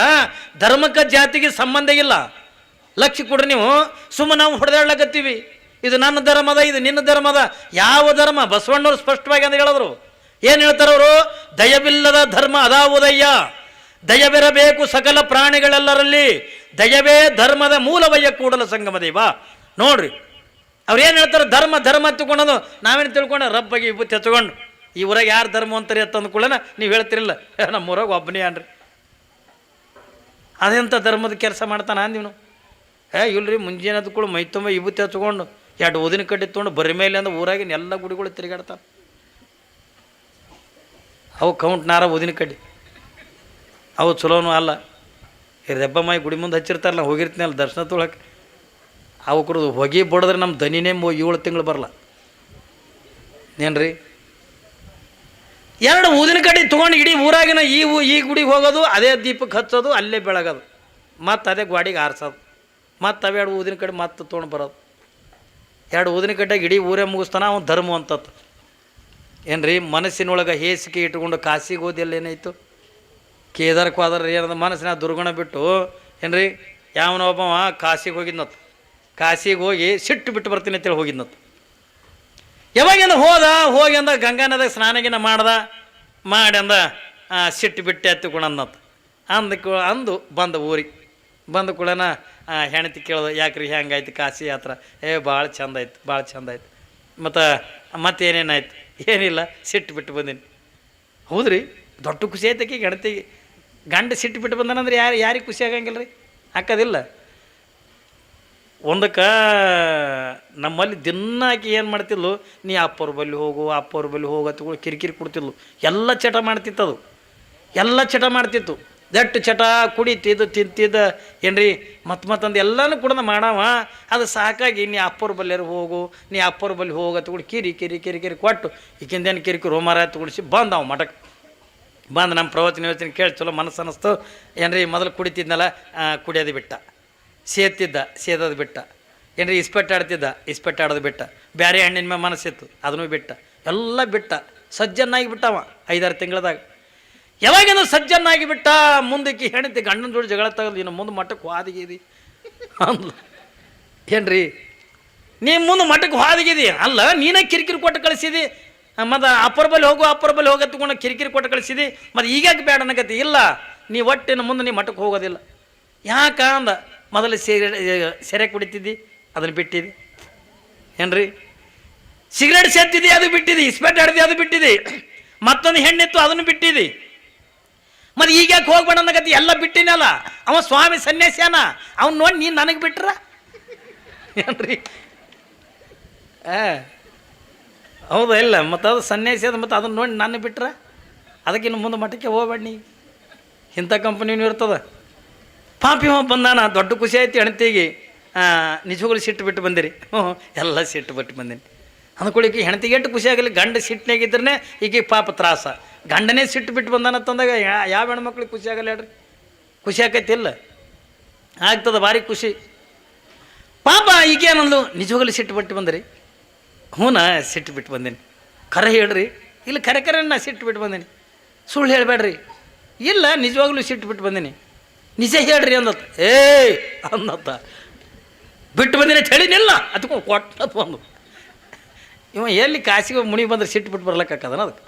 ಧರ್ಮಕ್ಕೆ ಜಾತಿಗೆ ಸಂಬಂಧ ಇಲ್ಲ. ಲಕ್ಷ್ಯ ಕೊಡ್ರಿ ನೀವು. ಸುಮ್ಮನೆ ನಾವು ಹೊಡೆದಾಡ್ಲಕತ್ತೀವಿ, ಇದು ನನ್ನ ಧರ್ಮದ, ಇದು ನಿನ್ನ ಧರ್ಮದ. ಯಾವ ಧರ್ಮ? ಬಸವಣ್ಣವ್ರು ಸ್ಪಷ್ಟವಾಗಿ ಅಂತ ಹೇಳಿದ್ರು. ಏನು ಹೇಳ್ತಾರವರು, ದಯವಿಲ್ಲದ ಧರ್ಮ ಅದಾವುದಯ್ಯ, ದಯವಿರಬೇಕು ಸಕಲ ಪ್ರಾಣಿಗಳೆಲ್ಲರಲ್ಲಿ, ದಯವೇ ಧರ್ಮದ ಮೂಲವಯ್ಯ ಕೂಡಲ ಸಂಗಮ ದೇವ. ನೋಡ್ರಿ ಅವ್ರು ಏನು ಹೇಳ್ತಾರೆ, ಧರ್ಮ ಹತ್ತಿಕೊಂಡದು. ನಾವೇನು ತಿಳ್ಕೊಂಡು ರಬ್ಬಗೆ ವಿಭೂತಿ ಹಚ್ಕೊಂಡು ಈ ಊರಾಗ ಯಾರು ಧರ್ಮ ಅಂತಾರೆ ಅಂತಂದ್ಕೊಳ್ಳೋಣ ನೀವು ಹೇಳ್ತಿರಲಿಲ್ಲ, ನಮ್ಮೂರಾಗ ಒಬ್ಬನೇ ಅನ್ರಿ, ಅದೆಂಥ ಧರ್ಮದ ಕೆಲಸ ಮಾಡ್ತಾನೆ ಅಂದಿವ್ನು. ಇಲ್ರಿ ಮುಂಜಾನೆ ಅದು ಕೂಡ ಮೈ ತುಂಬ ವಿಭೂತಿ ಹಚ್ಕೊಂಡು 2 ಊದಿನ ಕಡ್ಡಿ ತೊಗೊಂಡು ಬರಿ ಮೇಲೆ ಅಂದ್ರೆ ಊರಾಗಿನ ಎಲ್ಲ ಗುಡಿಗಳು ತಿರುಗಾಡ್ತಾನೆ. ಅವು ಕೌಂಟ್ ನಾರ ಊದಿನ ಕಡ್ಡಿ ಅವು ಚಲೋನು ಅಲ್ಲ. ದೆಬ್ಬಮ್ಮಾಯಿ ಗುಡಿ ಮುಂದೆ ಹಚ್ಚಿರ್ತಾರಲ್ಲ, ಹೋಗಿರ್ತೀನಿ ಅಲ್ಲಿ ದರ್ಶನ ತೊಳಕ್ಕೆ, ಅವು ಕುಡಿದು ಹೊಗೆ ಬಡಿದ್ರೆ ನಮ್ಮ ದನಿನೇ 7 ತಿಂಗಳು ಬರಲ್ಲ ಏನ್ರಿ. 2 ಊದಿನ ಕಡ್ಡಿ ತೊಗೊಂಡು ಇಡೀ ಊರಾಗಿನ ಈ ಗುಡಿಗೆ ಹೋಗೋದು, ಅದೇ ದೀಪಕ್ಕೆ ಹಚ್ಚೋದು, ಅಲ್ಲೇ ಬೆಳಗೋದು, ಮತ್ತು ಅದೇ ಗಾಡಿಗೆ ಆರಿಸೋದು, ಮತ್ತು ಅವು 2 ಊದಿನ ಕಡ್ಡಿ ಮತ್ತೆ ತೊಗೊಂಡು ಬರೋದು. 2 ಊದಿನ ಕಡ್ಡಿಯಾಗ ಇಡೀ ಊರೇ ಮುಗಿಸ್ತಾನ ಅವನು ಧರ್ಮ ಅಂತತ್ತು ಏನ್ರಿ. ಮನಸ್ಸಿನೊಳಗೆ ಹೇಸಿಗೆ ಇಟ್ಕೊಂಡು ಕಾಸಿಗೆ ಹೋದೆಲ್ಲ ಏನಾಯ್ತು, ಕೇದಾರಕ್ಕೆ ಹೋದ್ರೆ ಏನದ ಮನಸ್ಸಿನ ದುರ್ಗುಣ ಬಿಟ್ಟು ಏನ್ರಿ. ಯಾವನೊಬ್ಬವ ಕಾಶಿಗೆ ಹೋಗಿದ್ನತ್ತು, ಕಾಶಿಗೆ ಹೋಗಿ ಸಿಟ್ಟು ಬಿಟ್ಟು ಬರ್ತೀನಿ ಅಂತೇಳಿ ಹೋಗಿದ್ನತ್ತು. ಯಾವಾಗಿಂದ ಹೋಗಿ ಅಂದ ಗಂಗಾ ನದಿಗೆ ಸ್ನಾನಗಿನ ಮಾಡಿ ಅಂದ ಸಿಟ್ಟು ಬಿಟ್ಟು ಹತ್ತಿಕೊಂಡನ್ನತ್ತು. ಅಂದು ಬಂದ ಊರಿಗೆ ಬಂದ ಕೂಡನ ಹೆಣ್ತಿ ಕೇಳೋದು, ಯಾಕ್ರಿ ಹೆಂಗಾಯ್ತು ಕಾಶಿ ಯಾತ್ರ? ಭಾಳ ಚಂದ ಆಯ್ತು. ಮತ್ತೇನೇನಾಯ್ತು? ಏನಿಲ್ಲ, ಸಿಟ್ಟು ಬಿಟ್ಟು ಬಂದೀನಿ. ಹೌದ್ರಿ, ದೊಡ್ಡ ಖುಷಿ ಆಯ್ತಕ್ಕೆ ಹೆಣ್ತಿಗೆ. ಗಂಡ ಸಿಟ್ಟು ಬಿಟ್ಟು ಬಂದಾನಂದ್ರೆ ಯಾರಿಗೆ ಖುಷಿ ಆಗಂಗಿಲ್ಲ ರೀ, ಹಾಕೋದಿಲ್ಲ. ಒಂದಕ್ಕೆ ನಮ್ಮಲ್ಲಿ ದಿನಾಕಿ ಏನು ಮಾಡ್ತಿದ್ಲು, ನೀ ಅಪ್ಪವ್ರ ಬಲ್ಲಿ ಹೋಗು ಅತ್ತಗಳು ಕಿರಿಕಿರಿ ಕೊಡ್ತಿದ್ಲು. ಎಲ್ಲ ಚಟ ಮಾಡ್ತಿತ್ತು, ದಟ್ಟು ಚಟ ಕುಡಿತಿದ್ದು ತಿಂತಿದ್ದು ಏನ್ರಿ ಮತ್ತಂದು ಎಲ್ಲನೂ ಕುಡ್ದು ಮಾಡವ. ಅದು ಸಾಕಾಗಿ ನೀ ಅಪ್ಪರ ಬಲ್ಲೆರು ಹೋಗು, ನೀ ಅಪ್ಪರ ಬಲ್ಲಿ ಹೋಗ ತಗೊಂಡು ಕಿರಿ ಕೊಟ್ಟು ಈಗಿಂದೇನು ಕಿರಿಕಿ ರೋಮಾರ ತಗೊಳಿಸಿ ಬಂದ ಅವ ಮಠಕ್ಕೆ ಬಂದು ನಮ್ಮ ಪ್ರವಚನ ಯೋಚನೆ ಕೇಳಿ ಚಲೋ ಮನಸ್ಸು ಅನ್ನಿಸ್ತು. ಏನ್ರಿ ಮೊದಲು ಕುಡಿತಿದ್ನಲ್ಲ, ಕುಡಿಯೋದು ಬಿಟ್ಟ. ಸೇದೋದು ಬಿಟ್ಟ. ಏನ್ರಿ ಇಸ್ಪೆಟ್ ಆಡೋದು ಬಿಟ್ಟ. ಬೇರೆ ಹಣ್ಣಿನ ಮೇಲೆ ಮನಸ್ಸಿತ್ತು, ಅದನ್ನು ಬಿಟ್ಟ. ಎಲ್ಲ ಬಿಟ್ಟ. ಸಜ್ಜನ್ನಾಗಿ ಬಿಟ್ಟವ 5-6 ತಿಂಗಳದಾಗ. ಯಾವಾಗಿಂದ ಸಜ್ಜನ್ನಾಗಿ ಬಿಟ್ಟ, ಮುಂದಕ್ಕೆ ಹೆಣ್ತಿ ಗಂಡನ ಜೋಡಿ ಜಗಳ ತಗಲು, ಇನ್ನು ಮುಂದೆ ಮಠಕ್ಕೆ ಹಾದಿಗಿದಿ ಅಂದ್ಲು. ಏನ್ರಿ ನೀ ಮುಂದೆ ಮಠಕ್ಕೆ ಹಾದಿಗಿದಿ ಅಲ್ಲ, ನೀನೇ ಕಿರಿಕಿರಿ ಕೊಟ್ಟು ಕಳಿಸಿದಿ. ಮತ್ತು ಅಪ್ಪರ ಬಲ್ಲಿ ಹೋಗೋ ತಗೊಂಡು ಕಿರಿಕಿರಿ ಕೊಟ್ಟು ಕಳಿಸಿದಿ. ಮತ್ತು ಈಗ್ಯಾಕೆ ಬೇಡ ಅನ್ನಕತ್ತಿ? ಇಲ್ಲ, ನೀ ಒಟ್ಟಿನ ಮುಂದೆ ನೀ ಮಠಕ್ಕೆ ಹೋಗೋದಿಲ್ಲ. ಯಾಕ ಅಂದ, ಮೊದಲು ಸೆರೆ ಕುಡಿತಿದ್ದಿ, ಅದನ್ನು ಬಿಟ್ಟಿದಿ. ಏನ್ರಿ ಸಿಗರೇಟ್ ಸೇರ್ತಿದ್ದಿ, ಅದು ಬಿಟ್ಟಿದಿ. ಇಸ್ಪೆಟ್ ಆಡ್ದಿ, ಅದು ಬಿಟ್ಟಿದಿ. ಮತ್ತೊಂದು ಹೆಣ್ಣಿತ್ತು, ಅದನ್ನು ಬಿಟ್ಟಿದಿ. ಮತ್ತು ಈಗ್ಯಾಕೆ ಹೋಗ್ಬೇಡ ಅನ್ನಕತ್ತಿ? ಎಲ್ಲ ಬಿಟ್ಟಿನಲ್ಲ. ಅವ ಸ್ವಾಮಿ ಸನ್ಯಾಸಿಯಾನ, ಅವ್ನು ನೋಡಿ ನೀನು ನನಗೆ ಬಿಟ್ರ ಏನ್ರಿ? ಹೌದಾ? ಇಲ್ಲ, ಮತ್ತು ಅದು ಸನ್ಯಾಸಿ ಅದ, ಮತ್ತು ಅದನ್ನು ನೋಡಿ ನಾನು ಬಿಟ್ರ ಅದಕ್ಕಿನ್ನು ಮುಂದೆ ಮಠಕ್ಕೆ ಹೋಗ್ಬೇಡ ನೀ. ಇಂಥ ಕಂಪ್ನಿನೂ ಇರ್ತದೆ. ಪಾಪಿ ಬಂದಾನ, ದೊಡ್ಡ ಖುಷಿ ಆಯ್ತು ಹೆಣ್ತಿಗೆ. ನಿಜವಾಗ್ಲೂ ಸಿಟ್ಟು ಬಿಟ್ಟು ಬಂದಿರಿ? ಎಲ್ಲ ಸಿಟ್ಟು ಬಿಟ್ಟು ಬಂದೀನಿ ಅಂದ್ಕೊಳಿಕೆ ಹೆಣ್ತಿಗೆ ಎಷ್ಟು ಖುಷಿ ಆಗಲಿ. ಗಂಡ ಸಿಟ್ಟಿನಾಗಿದ್ರೆ ಈಗ ಪಾಪ ತ್ರಾಸ. ಗಂಡನೇ ಸಿಟ್ಟು ಬಿಟ್ಟು ಬಂದಾನಂತಂದಾಗ ಯಾವ ಹೆಣ್ಮಕ್ಳಿಗೆ ಖುಷಿ ಆಗಲ್ಲ ಹೇಳ್ರಿ? ಖುಷಿ ಆಕೈತಿಲ್ಲ? ಆಗ್ತದೆ, ಭಾರಿ ಖುಷಿ. ಪಾಪ ಈಗೇನಂದು ನಿಜವಾಗ್ಲೂ ಸಿಟ್ಟು ಬಿಟ್ಟು ಬಂದಿರಿ? ಹ್ಞೂನಾ, ಸಿಟ್ಟು ಬಿಟ್ಟು ಬಂದೀನಿ. ಕರೆ ಹೇಳ್ರಿ. ಇಲ್ಲ, ಕರೆ ನಾ ಸಿಟ್ಟು ಬಿಟ್ಟು ಬಂದೀನಿ, ಸುಳ್ಳು ಹೇಳಬೇಡ್ರಿ. ಇಲ್ಲ, ನಿಜವಾಗ್ಲೂ ಸಿಟ್ಟು ಬಿಟ್ಟು ಬಂದೀನಿ, ನಿಜ ಹೇಳ್ರಿ ಅಂದತ್ತ. ಅಂದತ್ತ ಬಿಟ್ಟು ಬಂದಿನ ಹೇಳಿನಿಲ್ಲ, ಅದಕ್ಕೂ ಕೊಟ್ಟ ಬಂದು ಇವ ಎಲ್ಲಿ ಕಾಸಿಗೆ ಮುನಿ ಬಂದ್ರೆ ಸಿಟ್ಟು ಬಿಟ್ಟು ಬರ್ಲಕ್ಕಾಕದನ ಅದಕ್ಕೆ.